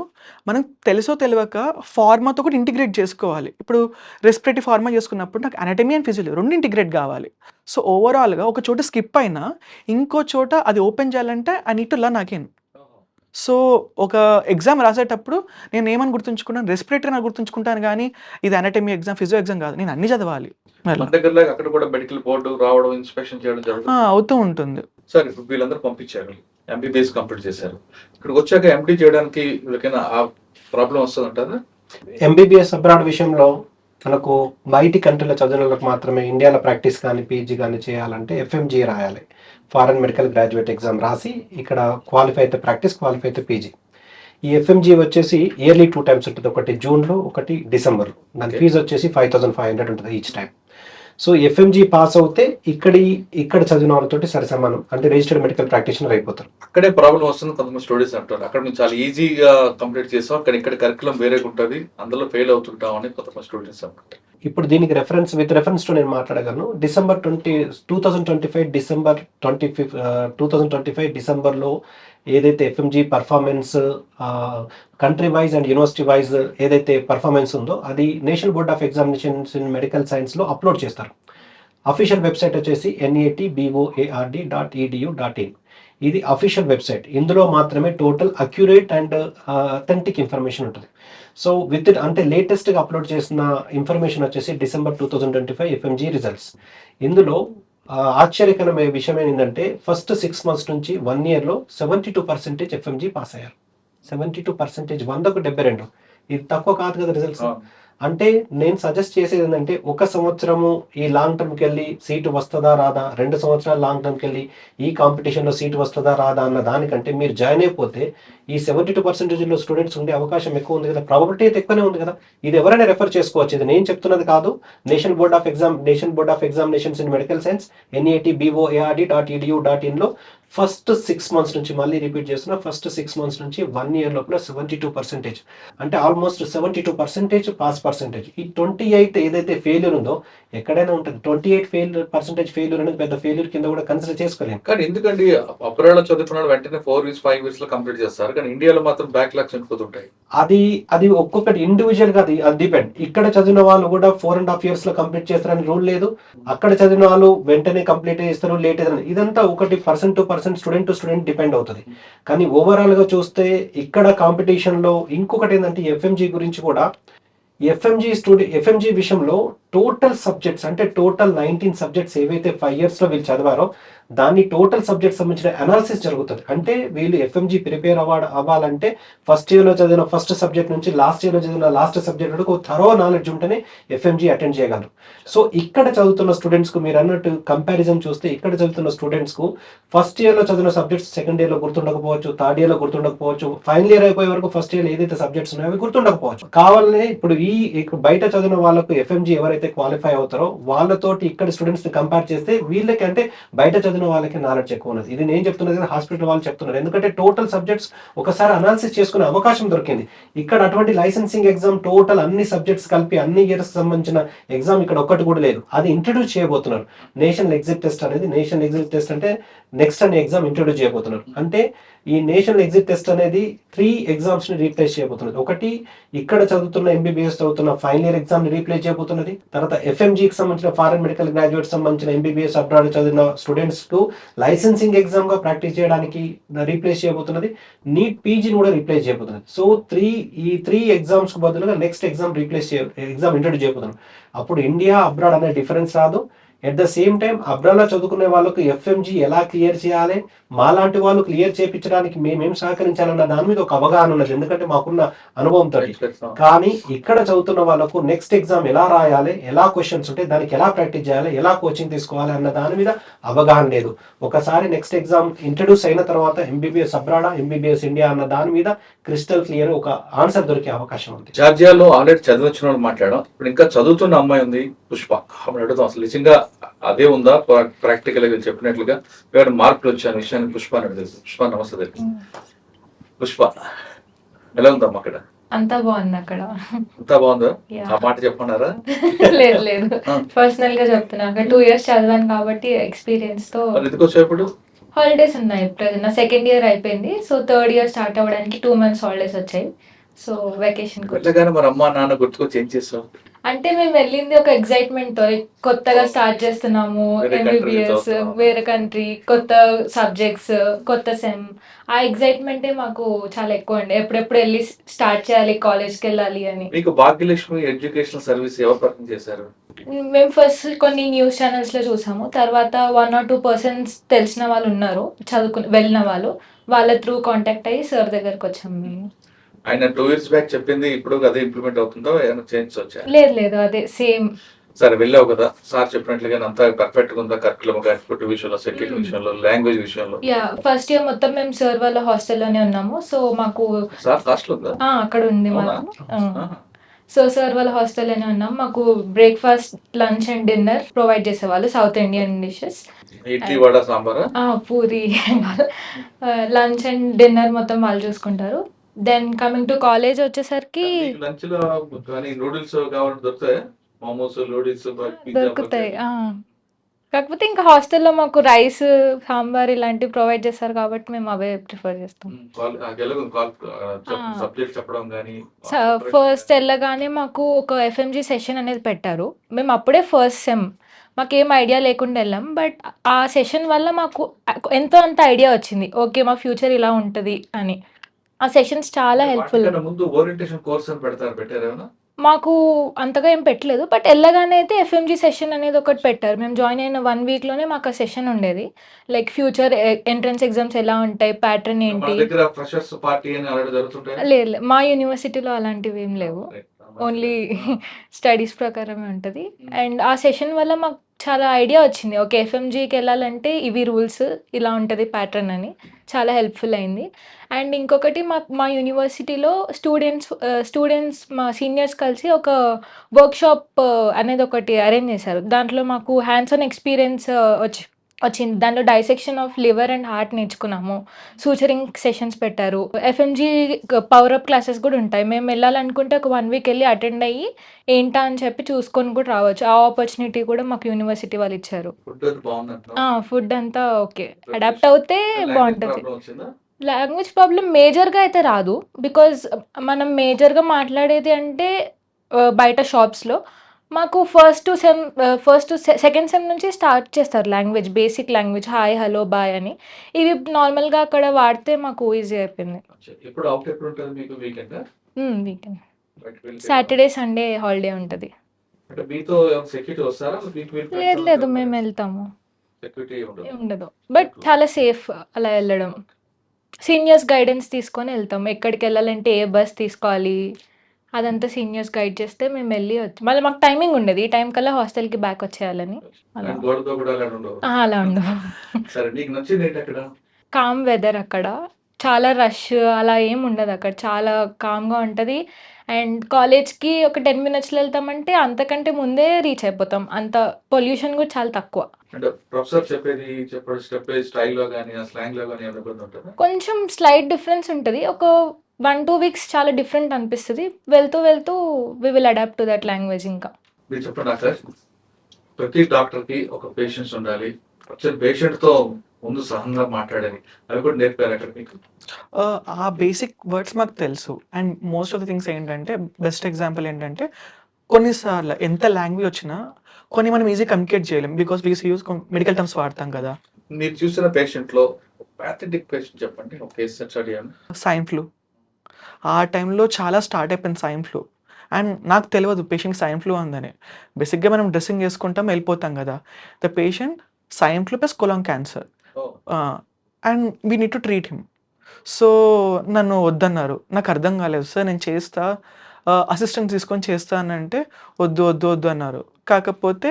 మనం తెలుసో తెలియక ఫార్మాతో కూడా ఇంటిగ్రేట్ చేసుకోవాలి. ఇప్పుడు రెస్పిరేటరీ ఫార్మా చేసుకున్నప్పుడు నాకు అనటమీ అండ్ ఫిజియాలజీ రెండు ఇంటిగ్రేట్ కావాలి. సో ఓవరాల్గా ఒక చోట స్కిప్ అయినా ఇంకో చోట అది ఓపెన్ చేయాలంటే I need to learn again. So ఒక ఎగ్జామ్ రాసేటప్పుడు నేను ఏమని గుర్తుంచుకున్నాను, రెస్పిరేటరీ అని గుర్తుంచుకుంటాను, కానీ ఇది అనటమీ ఎగ్జామ్, ఫిజియో ఎగ్జామ్ కాదు, నేను అన్ని చదవాలి. మన దగ్గర అక్కడ కూడా మెడికల్ బోర్డు రావడం, ఇన్స్పెక్షన్ చేయడం జరుగుతుంది, అవుతూ ఉంటుంది. సార్ ఇప్పుడు వీళ్ళందరూ పంపించారు, ఎంబీబీఎస్ కంప్లీట్ చేశారు, ఇక్కడికి వచ్చాక ఎండీ చేయడానికి వీళ్ళకైనా ఆ ప్రాబ్లం వస్తుంది అంటారా? ఎంబీబీఎస్ అబ్రాడ్ విషయంలో మనకు బయటి కంట్రీలో చదివిన వాళ్ళకి మాత్రమే ఇండియాలో ప్రాక్టీస్ కానీ పీజీ కానీ చేయాలంటే ఎఫ్ఎంజీ రాయాలి, ఫారెన్ మెడికల్ గ్రాడ్యుయేట్ ఎగ్జామ్ రాసి ఇక్కడ క్వాలిఫై అయితే ప్రాక్టీస్, క్వాలిఫై అయితే పీజీ. ఈ ఎఫ్ఎంజీ వచ్చేసి ఇయర్లీ 2 times ఉంటుంది, ఒకటి జూన్లో ఒకటి డిసెంబర్లో. దాని ఫీజు వచ్చేసి 5500 ఉంటుంది each time. So FMG pass అవుతే ఇక్కడ చదివిన వాళ్ళతోటి సరి సమానం, అంటే రిజిస్టర్డ్ మెడికల్ ప్రాక్టీషనర్ అయిపోతారు. అక్కడే ప్రాబ్లం వస్తుంది కొంతమంది స్టూడెంట్స్ అంటారు, అక్కడ మేము చాలా ఈజీగా కంప్లీట్ చేస్తాం, కానీ ఇక్కడ కరికులం వేరేగా ఉంటుంది, అందులో ఫెయిల్ అవుతుంటాం అని కొంతమంది స్టూడెంట్స్ అంటారు. ఇప్పుడు దీనికి విత్ రెఫరెన్స్ తో నేను మాట్లాడగలను. డిసెంబర్ 2025 డిసెంబర్లో ఏదైతే FMG performance country wise and university wise ఏదైతే పర్ఫార్మెన్స్ ఉందో అది national board of examinations in medical సైన్స్లో అప్లోడ్ చేస్తారు. అఫీషియల్ వెబ్సైట్ వచ్చేసి NATBOARD.edu.in. ఇది అఫీషియల్ వెబ్సైట్, ఇందులో మాత్రమే total accurate and authentic information ఉంటుంది. సో అంటే లేటెస్ట్గా అప్లోడ్ చేసిన ఇన్ఫర్మేషన్ వచ్చేసి డిసెంబర్ 2025 ఎఫ్ఎంజీ రిజల్ట్స్. ఇందులో ఆశ్చర్యకరమైన విషయం ఏంటంటే ఫస్ట్ 6 months నుంచి 1 yearలో 72% ఎఫ్ఎంజీ పాస్ అయ్యారు. 72%, 100కు 72. ఇది తక్కువ కాదు కదా రిజల్ట్స్. అంటే నేను సజెస్ట్ చేసేది ఏంటంటే 1 సంవత్సరము ఈ లాంగ్ టర్మ్కి వెళ్ళి సీటు వస్తుందా రాదా, 2 సంవత్సరాలు లాంగ్ టర్మ్కి వెళ్ళి ఈ కాంపిటీషన్లో సీటు వస్తుందా రాదా అన్న దానికంటే మీరు జాయిన్ అయిపోతే ఈ 72%లో స్టూడెంట్స్ ఉండే అవకాశం ఎక్కువ ఉంది కదా, ప్రాబబిలిటీ అయితే ఎక్కువనే ఉంది కదా. ఇది ఎవరైనా రెఫర్ చేసుకోవచ్చు, ఇది నేను చెప్తున్నది కాదు. National board of examinations in medical science NATBOARD.edu.in లో ఫస్ట్ 6 మంత్స్ నుంచి మళ్ళీ రిపీట్ చేస్తున్నా, ఫస్ట్ 6 మంత్స్ నుంచి 1 ఇయర్ లోపల 72% అంటే ఆల్మోస్ట్ 72% పాస్ పర్సెంటేజ్. ఈ 28 ఏదైతే ఫెయిల్యూర్ ఉందో ఎక్కడైనా ఉంటుంది. 28% ఫెయిల్యూర్ అనేది పెద్ద ఫెయిల్యూర్ కింద కూడా కన్సిడర్ చేసుకోలేము. కానీ ఎందుకండి అబ్రాడ్ లో చదువుకున్నాడు వెంటనే 4 ఇయర్స్ 5 ఇయర్స్ లో కంప్లీట్ చేస్తారు, కానీ ఇండియాలో మాత్రం బ్యాక్లాగ్స్ చనిపోతుంటాయి. అది ఒక్కొక్కటి ఇండివిజువల్ గా అది డిపెండ్. ఇక్కడ చదివిన వాళ్ళు కూడా 4.5 ఇయర్స్ లో కంప్లీట్ చేస్తారని రూల్ లేదు. అక్కడ చదివిన వాళ్ళు వెంటనే కంప్లీట్ చేస్తారు, లేట్ ఏదైనా. ఇదంతా ఒకటి person to person, student to student depend అవుతుంది. కానీ ఓవరాల్ గా చూస్తే ఇక్కడ కాంపిటీషన్ లో ఇంకొకటి ఏంటంటే ఎఫ్ఎంజీ గురించి కూడా, ఎఫ్ఎంజీ విషయంలో టోటల్ సబ్జెక్ట్స్ అంటే టోటల్ 19 సబ్జెక్ట్స్ ఏవైతే 5 ఇయర్స్ లో వీళ్ళు చదివారో దాన్ని టోటల్ సబ్జెక్ట్ సంబంధించిన అనాలిసిస్ జరుగుతుంది. అంటే వీళ్ళు ఎఫ్ఎంజీ ప్రిపేర్ అవ్వాలంటే ఫస్ట్ ఇయర్ లో చదివిన ఫస్ట్ సబ్జెక్ట్ నుంచి లాస్ట్ ఇయర్ లో చదివిన లాస్ట్ సబ్జెక్ట్ వరకు థరో నాలెడ్జ్ ఉంటేనే ఎఫ్ఎంజీ అటెండ్ చేయగలరు. సో ఇక్కడ చదువుతున్న స్టూడెంట్స్ కు మీరు అన్నట్టు కంపారిజన్ చూస్తే, ఇక్కడ చదువుతున్న స్టూడెంట్స్ కు ఫస్ట్ ఇయర్ లో చదివిన సబ్జెక్ట్స్ సెకండ్ ఇయర్ లో గుర్తుండకపోవచ్చు, థర్డ్ ఇయర్ లో గుర్తుండకపోవచ్చు, ఫైనల్ ఇయర్ అయిపోయే వరకు ఫస్ట్ ఇయర్ ఏదైతే సబ్జెక్ట్స్ ఉన్నాయో అవి గుర్తుండకపోవచ్చు. కావాలనే ఇప్పుడు బయట చదివిన వాళ్ళకు ఎఫ్ఎంజీ ఎవరైతే క్వాలిఫై అవుతారో వాళ్ళతోటి ఇక్కడ స్టూడెంట్స్ ని కంపేర్ చేస్తే వీళ్ళకి అంటే బయట చదివిన వాళ్ళకి నాలెడ్జ్ ఎక్కువ ఉన్నది. ఇది నేను చెప్తున్నది కదా, హాస్పిటల్ వాళ్ళు చెప్తున్నారు. ఎందుకంటే టోటల్ సబ్జెక్ట్స్ ఒకసారి అనాలిసిస్ చేసుకునే అవకాశం దొరికింది. ఇక్కడ అటువంటి లైసెన్సింగ్ ఎగ్జామ్ టోటల్ అన్ని సబ్జెక్ట్స్ కలిపి అన్ని ఇయర్స్ సంబంధించిన ఎగ్జామ్ ఇక్కడ ఒక్కటి కూడా లేదు. అది ఇంట్రడ్యూస్ చేయబోతున్నారు. నేషనల్ ఎగ్జిట్ టెస్ట్ అనేది, నేషనల్ ఎగ్జిట్ టెస్ట్ అంటే నెక్స్ట్ అనే ఎగ్జామ్ ఇంట్రడ్యూస్ చేయబోతున్నారు. అంటే ఈ నేషనల్ ఎగ్జిట్ టెస్ట్ అనేది 3 ఎగ్జామ్స్ ని రీప్లేస్ చేయబోతున్నది. ఒకటి ఇక్కడ చదువుతున్న ఎంబీబీఎస్ చదువుతున్న ఫైనల్ ఇయర్ ఎగ్జామ్ ని రీప్లేస్ చేయబోతున్నది. తర్వాత ఎఫ్ఎంజీకి సంబంధించిన ఫారెన్ మెడికల్ గ్రాడ్యుయేట్ సంబంధించిన ఎంబీబీఎస్ అబ్రాడ్ చదివిన స్టూడెంట్స్ కు లైసెన్సింగ్ ఎగ్జామ్ గా ప్రాక్టీస్ చేయడానికి రీప్లేస్ చేయబోతున్నది. నీట్ పీజీని కూడా రీప్లేస్ చేయబోతున్నది. సో ఈ 3 ఎగ్జామ్స్ కు బదులుగా నెక్స్ట్ ఎగ్జామ్ ఎగ్జామ్ ఇంట్రడ్యూస్ చేయబోతున్నారు. అప్పుడు ఇండియా అబ్రాడ్ అనే డిఫరెన్స్ రాదు. ఎట్ ద సేమ్ టైం అబ్రాడ్లో చదువుకునే వాళ్ళకు ఎఫ్ఎంజీ ఎలా క్లియర్ చేయాలి, మాలాంటి వాళ్ళు క్లియర్ చేయించడానికి మేమేం సహకరించాలన్న దాని మీద ఒక అవగాహన ఉన్నది. ఎందుకంటే మాకున్న అనుభవంతో. కానీ ఇక్కడ చదువుతున్న వాళ్ళకు నెక్స్ట్ ఎగ్జామ్ ఎలా రాయాలి, ఎలా క్వశ్చన్స్ ఉంటాయి, దానికి ఎలా ప్రాక్టీస్ చేయాలి, ఎలా కోచింగ్ తీసుకోవాలి అన్న దాని మీద అవగాహన లేదు. ఒకసారి నెక్స్ట్ ఎగ్జామ్ ఇంట్రడ్యూస్ అయిన తర్వాత ఎంబీబీఎస్ అబ్రాడా, ఎంబీబీఎస్ ఇండియా అన్న దాని మీద క్రిస్టల్ క్లియర్ ఒక ఆన్సర్ దొరికే అవకాశం ఉంది. జార్జియాలో ఆల్రెడీ చదివించిన వాళ్ళు మాట్లాడడం, ఇప్పుడు ఇంకా చదువుతున్న అమ్మాయి ఉంది పుష్ప. ఆమె అడుగుతాం అసలు నిజంగా అదే ఉందా ప్రాక్టికల్ గా చెప్పినట్లుగా ఏమైనా మార్పులు వచ్చాను విషయాన్ని పుష్ప అని తెలుసు. పుష్ప నమస్తే తెలుసు. పుష్ప ఎలా ఉందమ్మా అక్కడ? అంతా బాగుంది అక్కడ. అంతా బాగుందా? Yeah. ఆ మాట చెప్పన్నారా? లేదు లేదు, పర్సనల్ గా చెప్తున్నా. అక్కడ 2 years చదివాను కాబట్టి ఎక్స్పీరియన్స్ తో. మరి ఎందుకు వచ్చావు ఇప్పుడు? హాలిడేస్ ఉన్నాయి. ఇప్పుడు నా సెకండ్ ఇయర్ అయిపోయింది, సో థర్డ్ ఇయర్ స్టార్ట్ అవ్వడానికి 2 months హాలిడేస్ వచ్చాయి. సో వెకేషన్ వెళ్ళగానే మరి అమ్మా నాన్న గుర్తుకొచ్చి ఏం చేస్తావు? అంటే మేము వెళ్ళింది ఒక ఎక్సైట్మెంట్ తో, కొత్తగా స్టార్ట్ చేస్తున్నాము వేరే ఎంబీబీఎస్, country చదువుతున్నాము. వేరే కంట్రీ, కొత్త సబ్జెక్ట్స్, కొత్త సెమ్. ఆ ఎక్సైట్మెంటే మాకు చాలా ఎక్కువ అండి. ఎప్పుడెప్పుడు వెళ్ళి స్టార్ట్ చేయాలి, కాలేజ్కి వెళ్ళాలి అని. మీకు భాగ్యలక్ష్మి ఎడ్యుకేషనల్ సర్వీస్ ఎవరు పరిచయం చేశారు? మేము ఫస్ట్ కొన్ని న్యూస్ ఛానల్స్ లో చూసాము. తర్వాత 1 or 2 persons తెలిసిన వాళ్ళు ఉన్నారు, వెళ్ళిన వాళ్ళు. వాళ్ళ త్రూ కాంటాక్ట్ అయ్యి సార్ దగ్గరకు వచ్చాము మేము. ఆయన 2 years బ్యాక్ చెప్పింది ఇప్పుడు అదే ఇంప్లిమెంట్ అవుతుందో ఏమైనా చేంజ్ వచ్చా? లేదు లేదు, అదే సేమ్. సరే వెళ్ళావు కదా, సార్ చెప్పినట్లుగా అంతా పర్ఫెక్ట్ గా ఉందా? కరికులం కానీ ఫుడ్ విషయంలో, సెక్యూరిటీ విషయంలో, లాంగ్వేజ్ విషయంలో? యా, ఫస్ట్ ఇయర్ మొత్తం మేము సార్ వాళ్ళ హాస్టల్లోనే ఉన్నాము. సో మాకు సార్ హాస్టల్ ఉందా? అక్కడ ఉంది అవునా? మాకు. సో సార్ వాళ్ళ హాస్టల్లోనే ఉన్నాం. మాకు breakfast, lunch and dinner provide చేసేవాళ్ళు, south Indian dishes. Idli vada సాంబారా? పూరి. లంచ్ అండ్ డిన్నర్ మొత్తం వాళ్ళు చూసుకుంటారు. దెన్ కమింగ్ టు కాలేజ్ వచ్చేసరికి లంచ్ లో కానీ నూడిల్స్ కావాలంటే దొరుకుతాయి, మోమోస్, నూడిల్స్, దొరుకుతాయి. కాకపోతే ఇంకా హాస్టల్లో మాకు రైస్, సాంబార్ ఇలాంటివి ప్రొవైడ్ చేస్తారు కాబట్టి మేము అవే ప్రిఫర్ చేస్తాం. సబ్జెక్ట్ చెప్పడం కానీ ఫస్ట్ వెళ్ళగానే మాకు ఒక ఎఫ్ఎంజీ సెషన్ అనేది పెట్టారు. మేము అప్పుడే ఫస్ట్ సెమ్, మాకేం ఐడియా లేకుండా వెళ్ళాం. బట్ ఆ సెషన్ వల్ల మాకు ఎంతో అంత ఐడియా వచ్చింది. ఓకే, మా ఫ్యూచర్ ఇలా ఉంటుంది అని. ఆ సెషన్స్ చాలా హెల్ప్ఫుల్. ముందు ఓరియంటేషన్ కోర్స్ అని పెట్టారేమన్నా? మాకు అంతగా ఏం పెట్టలేదు. బట్ వెళ్ళగానే అయితే ఎఫ్ఎంజీ సెషన్ అనేది ఒకటి పెట్టారు. మేము జాయిన్ అయిన 1 weekలోనే మాకు ఆ సెషన్ ఉండేది. లైక్ ఫ్యూచర్ ఎంట్రన్స్ ఎగ్జామ్స్ ఎలా ఉంటాయి, ప్యాటర్న్ మన ఏంటి. దగ్గర ఫ్రెషర్స్ పార్టీ అని అలాంటి జరుగుతుంటాయి? లేదు లేదు, మా యూనివర్సిటీలో అలాంటివి ఏం లేవు. ఓన్లీ స్టడీస్ ప్రకారమే ఉంటుంది. అండ్ ఆ సెషన్ వల్ల మాకు చాలా ఐడియా వచ్చింది. ఓకే, ఎఫ్ఎంజీకి వెళ్ళాలంటే ఇవి రూల్స్, ఇలా ఉంటుంది ప్యాటర్న్ అని. చాలా హెల్ప్ఫుల్ అయింది. అండ్ ఇంకొకటి మా యూనివర్సిటీలో స్టూడెంట్స్ మా సీనియర్స్ కలిసి ఒక వర్క్షాప్ అనేది ఒకటి అరేంజ్ చేశారు. దాంట్లో మాకు హ్యాండ్స్ ఆన్ ఎక్స్పీరియన్స్ వచ్చింది. దాంట్లో dissection of liver and heart నేర్చుకున్నాము. సూచరింగ్ సెషన్స్ పెట్టారు. ఎఫ్ఎంజీ పవర్ అప్ క్లాసెస్ కూడా ఉంటాయి. మేము వెళ్ళాలనుకుంటే ఒక 1 వీక్ వెళ్ళి అటెండ్ అయ్యి ఏంటా అని చెప్పి చూసుకొని కూడా రావచ్చు. ఆ ఆపర్చునిటీ కూడా మాకు యూనివర్సిటీ వాళ్ళు ఇచ్చారు. ఫుడ్ అది బాగుందంటున్నావా? ఫుడ్ అంతా ఓకే. అడాప్ట్ అవుతే లాంగ్వేజ్ బాగుంటది. ప్రాబ్లం వచ్చిందా? లాంగ్వేజ్ ప్రాబ్లమ్ మేజర్‌గా అయితే రాదు. బికాజ్ మనం మేజర్‌గా మాట్లాడేది అంటే బయట షాప్స్‌లో. మాకు సెకండ్ సెమ్ నుంచి స్టార్ట్ చేస్తారు language. Basic language hi, hello, bye అని. ఇవి నార్మల్‌గా అక్కడ వాడితే మాకు ఈజీ అయిపోయింది. అచ్చా. ఎప్పుడు అవుట్ ఎప్పుడు ఉంటుంది మీకు వీకెండా? వీకెండ్. బయటకు వెళ్తే సాటర్‌డే, సండే హాలిడే ఉంటది. అంటే మీతో సెక్యూరిటీ వస్తారా? మీకు మీరు లేదు ఫ్రెండ్స్ లేదు అందరూ మేము వెళ్తాము. సెక్యూరిటీ ఉండదు. ఉండదు. బట్ చాలా సేఫ్ అలా వెళ్ళడం. సీనియర్స్ గైడెన్స్ తీసుకొని వెళ్తాం. ఎక్కడికెళ్ళాలంటే ఏ బస్ తీసుకోవాలి, అదంతా సీనియర్స్ గైడ్ చేస్తే మేము వెళ్ళి మళ్ళీ మాకు టైమింగ్ ఉండేది. ఈ టైం కల్లా హాస్టల్‌కి బ్యాక్ వచ్చేయాలని. అలా. అండ్ గోడతో కూడా అలాంటి ఉండవు. అలా ఉండదు. సరే నీకు నచ్చింది ఏంటి అక్కడ? కామ్ వెదర్ అక్కడ. చాలా రష్ అలా ఏం ఉండదు అక్కడ. చాలా కామ్‌గా ఉంటది. అండ్ కాలేజ్‌కి ఒక 10 మినిట్స్‌లో వెళ్తామంటే అంతకంటే ముందే రీచ్ అయిపోతాం. అంత పొల్యూషన్ కూడా చాలా తక్కువ. అంటే ప్రొఫెసర్ చెప్పే స్టైల్‌లో గాని, ఆ స్లాంగ్‌లో గాని ఏమైనా ఇబ్బంది ఉంటుందా? కొంచెం స్లైట్ డిఫరెన్స్ ఉంటది. ఒక 1-2 వీక్స్ చాలా డిఫరెంట్ అనిపిస్తది. వెళ్తూ వెళ్తూ we will adapt to that language ఇంకా. మీరు చెప్పండి డాక్టర్. ప్రతి డాక్టర్‌కి ఒక పేషెన్స్ ఉండాలి. వచ్చిన పేషెంట్‌తో ముందు సహనంగా మాట్లాడాలి. అవి కూడా నేర్పారు అక్కడ మీకు? ఆ బేసిక్ వర్డ్స్ మాకు తెలుసు. And most of the things ఏంటంటే, బెస్ట్ ఎగ్జాంపుల్ ఏంటంటే, కొన్నిసార్లు ఎంత లాంగ్వేజ్ వచ్చినా కొన్ని మనం ఈజీగా కమ్యూనికేట్ చేయలేం. Because we use medical terms వాడతాం కదా! మీరు చూసిన పేషెంట్‌లో పాథటిక్ పేషెంట్ చెప్పండి. ఒక కేస్ స్టడీ అని. Swine flu. ఆ టైంలో చాలా స్టార్ట్ అయిపోయింది స్వైన్ ఫ్లూ. అండ్ నాకు తెలవదు పేషెంట్‌కి స్వైన్ ఫ్లూ ఉందని. బేసిక్‌గా మనం డ్రెస్సింగ్ చేసుకుంటాం, వెళ్ళిపోతాం కదా! The patient swine flu plus colon cancer. Oh! And we need to treat him. So, నన్ను వద్దన్నారు. నాకు అర్థం కాలేదు. సార్ నేను చేస్తా, అసిస్టెంట్ తీసుకొని చేస్తా అనంటే, వద్దు, వద్దు, వద్దు అన్నారు. కాకపోతే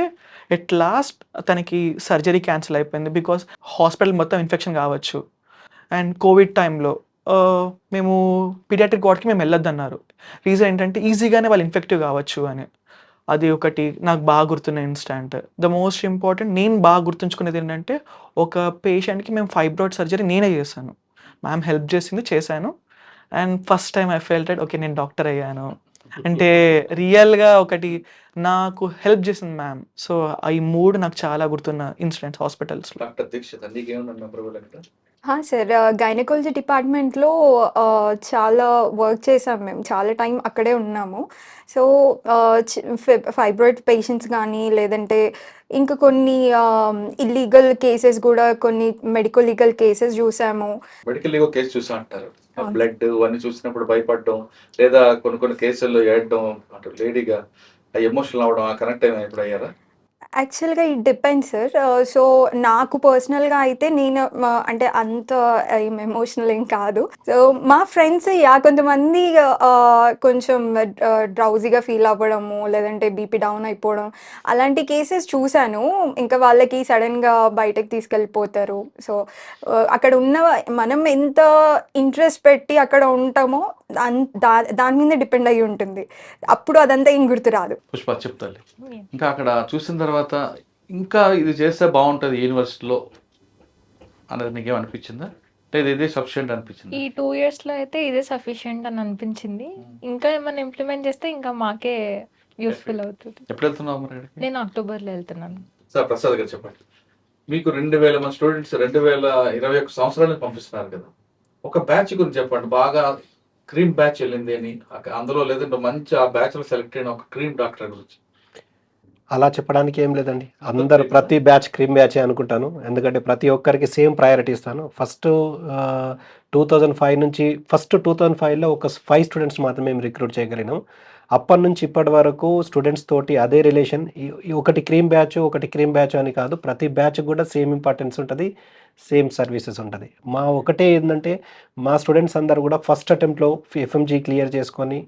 ఎట్ లాస్ట్ తనకి సర్జరీ క్యాన్సిల్ అయిపోయింది. బికాస్ హాస్పిటల్ మొత్తం ఇన్ఫెక్షన్ కావచ్చు. అండ్ కోవిడ్ టైంలో మేము పీడియాట్రిక్ వార్డ్‌కి మేము వెళ్ళొద్దన్నారు. రీజన్ ఏంటంటే ఈజీగానే వాళ్ళు ఇన్ఫెక్టివ్ కావచ్చు అని. అది ఒకటి నాకు బాగా గుర్తున్న ఇన్సిడెంట్. ద మోస్ట్ ఇంపార్టెంట్ నేను బాగా గుర్తుంచుకునేది ఏంటంటే, ఒక పేషెంట్‌కి మేము ఫైబ్రాయిడ్ సర్జరీ నేనే చేశాను. మ్యామ్ హెల్ప్ చేసింది, చేశాను. And first time I felt that okay నేను డాక్టర్ అయ్యాను. అంటే రియల్‌గా ఒకటి నాకు హెల్ప్ చేసింది మ్యామ్. సో, ఈ 3 నాకు చాలా గుర్తున్న ఇన్సిడెంట్స్ హాస్పిటల్స్‌లో. డాక్టర్ దీక్షిత నీకేమన్నా మెమరబుల్ అక్కడ? సార్ గైనకాలజీ డిపార్ట్మెంట్లో చాలా వర్క్ చేసాం మేము. చాలా టైం అక్కడే ఉన్నాము. సో, ఫైబ్రాయిడ్ పేషెంట్స్ కానీ లేదంటే ఇంకా కొన్ని ఇల్లీగల్ కేసెస్ కూడా కొన్ని మెడికల్ లీగల్ కేసెస్ చూసాము. మెడికల్ లీగో కేసు చూసా అంటారు. ఆ అవును. బ్లడ్ ఇవన్నీ చూసినప్పుడు భయపడడం, లేదా కొన్ని కేసుల్లో ఏడడం, అంటే లేడీగా ఎమోషనల్ అవ్వడం, ఆ కనెక్ట్ ఎప్పుడు అయ్యారా? యాక్చువల్‌గా ఇట్ డిపెండ్స్ సార్. సో, నాకు పర్సనల్‌గా అయితే నేను అంటే అంత ఎమోషనల్ ఏం కాదు. సో, మా ఫ్రెండ్స్ కొంతమంది కొంచెం డ్రౌజీగా ఫీల్ అవ్వడము, లేదంటే బీపీ డౌన్ అయిపోవడం అలాంటి కేసెస్ చూసాను. ఇంకా వాళ్ళకి సడెన్‌గా బయటకి తీసుకెళ్ళిపోతారు. సో, అక్కడ ఉన్న మనం ఎంత ఇంట్రెస్ట్ పెట్టి అక్కడ ఉంటామో దాని మీద డిపెండ్ అయ్యి ఉంటుంది. అప్పుడు అదంతా ఏం గుర్తురాదు. పుష్ప చెప్తాలి. ఇంకా అక్కడ చూసిన తర్వాత ఇంకా ఇది చేస్తే బాగుంటుంది యూనివర్సిటీలో అనేది నీకేమనిపించిందా? లేదా ఇదే సఫిషియెంట్ అనిపించిందా? ఈ 2 ఇయర్స్‌లో అయితే ఇదే సఫిషియెంట్ అని అనిపించింది. ఇంకా ఏమన్నా ఇంప్లిమెంట్ చేస్తే ఇంకా మాకే యూజ్‌ఫుల్ అవుతది. ఎప్పుడు వెళ్తున్నావు మరి అక్కడికి? నేను అక్టోబర్‌లో వెళ్తున్నాను. సార్ ప్రసాద్ గారు చెప్పండి. మీకు 2000 మంది స్టూడెంట్స్ 2021 సంవత్సరానికి పంపిస్తున్నారు కదా! ఒక బ్యాచ్ గురించి చెప్పండి. బాగా క్రీమ్ బ్యాచ్ వెళ్ళింది అని అందులో లేదంటే మంచి ఆ బ్యాచ్‌లో సెలెక్ట్ అయిన ఒక క్రీమ్ డాక్టర్ గురించి. అలా చెప్పడానికి ఏం లేదండి. అందరూ ప్రతి బ్యాచ్ క్రీమ్ బ్యాచే అనుకుంటాను. ఎందుకంటే ప్రతి ఒక్కరికి సేమ్ ప్రయారిటీ ఇస్తాను. ఫస్ట్ 2005 నుంచి 2005లో ఒక 5 స్టూడెంట్స్ మాత్రమే మేము రిక్రూట్ చేయగలిగినాం. అప్పటినుంచి ఇప్పటి వరకు స్టూడెంట్స్ తోటి అదే రిలేషన్. ఒకటి క్రీమ్ బ్యాచ్ అని కాదు. ప్రతి బ్యాచ్ కూడా సేమ్ ఇంపార్టెన్స్ ఉంటది. సేమ్ సర్వీసెస్ ఉంటది. ఒకటే ఏందంటే మా స్టూడెంట్స్ అందరూ కూడా ఫస్ట్ అటెంప్ట్‌లో ఎఫ్ఎంజీ క్లియర్ చేసుకొని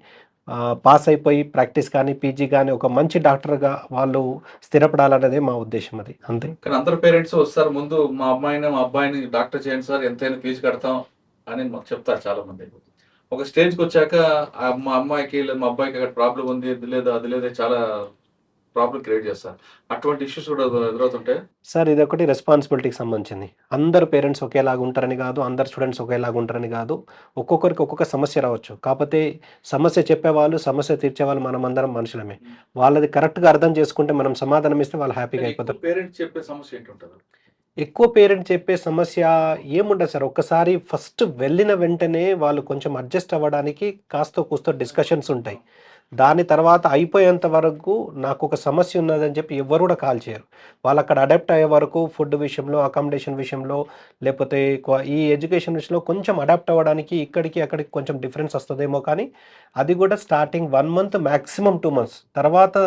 పాస్ అయిపోయి ప్రాక్టీస్ కానీ, పీజీ కానీ ఒక మంచి డాక్టర్‌గా వాళ్ళు స్థిరపడాలన్నదే మా ఉద్దేశ్యం అది. అంతే. కానీ అందరు పేరెంట్స్ వస్తారు ముందు మా అబ్బాయిని డాక్టర్ చేయండి సార్ ఎంతైనా ఫీజు కడతాం అని మాకు చెప్తారు చాలా మంది. ఒక స్టేజ్‌కి వచ్చాక మా అమ్మాయికి లేదా మా అబ్బాయికి అక్కడ ప్రాబ్లమ్ ఉంది. అది లేదు చాలా ప్రాబ్లం క్రియేట్ చేస్తారు. అటువంటి ఇష్యూస్ కూడా ఎదురవుతుంటాయి. సార్ ఇదొకటి రెస్పాన్సిబిలిటీకి సంబంధించింది. అందరు పేరెంట్స్ ఒకేలాగా ఉంటారని కాదు, అందరు స్టూడెంట్స్ ఒకేలాగా ఉంటారని కాదు. ఒక్కొక్కరికి ఒక్కొక్క సమస్య రావచ్చు. కాకపోతే సమస్య చెప్పేవాళ్ళు, సమస్య తీర్చేవాళ్ళు మనమందరం మనుషులమే. వాళ్ళది కరెక్ట్‌గా అర్థం చేసుకుంటే మనం సమాధానం ఇస్తే వాళ్ళు హ్యాపీగా అయిపోతారు. పేరెంట్స్ చెప్పే సమస్య ఏంటుంటది? ఎక్కువ పేరెంట్ చెప్పే సమస్య ఏముండదు సార్. ఒక్కసారి ఫస్ట్ వెళ్ళిన వెంటనే వాళ్ళు కొంచెం అడ్జస్ట్ అవ్వడానికి కాస్తో కూస్తో డిస్కషన్స్ ఉంటాయి. దాని తర్వాత అయిపోయేంత వరకు నాకు ఒక సమస్య ఉన్నదని చెప్పి ఎవ్వరు కూడా కాల్ చేయరు. వాళ్ళు అక్కడ అడాప్ట్ అయ్యే వరకు ఫుడ్ విషయంలో, అకామిడేషన్ విషయంలో, లేకపోతే ఈ ఎడ్యుకేషన్ విషయంలో కొంచెం అడాప్ట్ అవ్వడానికి ఇక్కడికి అక్కడికి కొంచెం డిఫరెన్స్ వస్తుందేమో, కానీ అది కూడా స్టార్టింగ్ 1 మంత్ మ్యాక్సిమం 2 మంత్స్ తర్వాత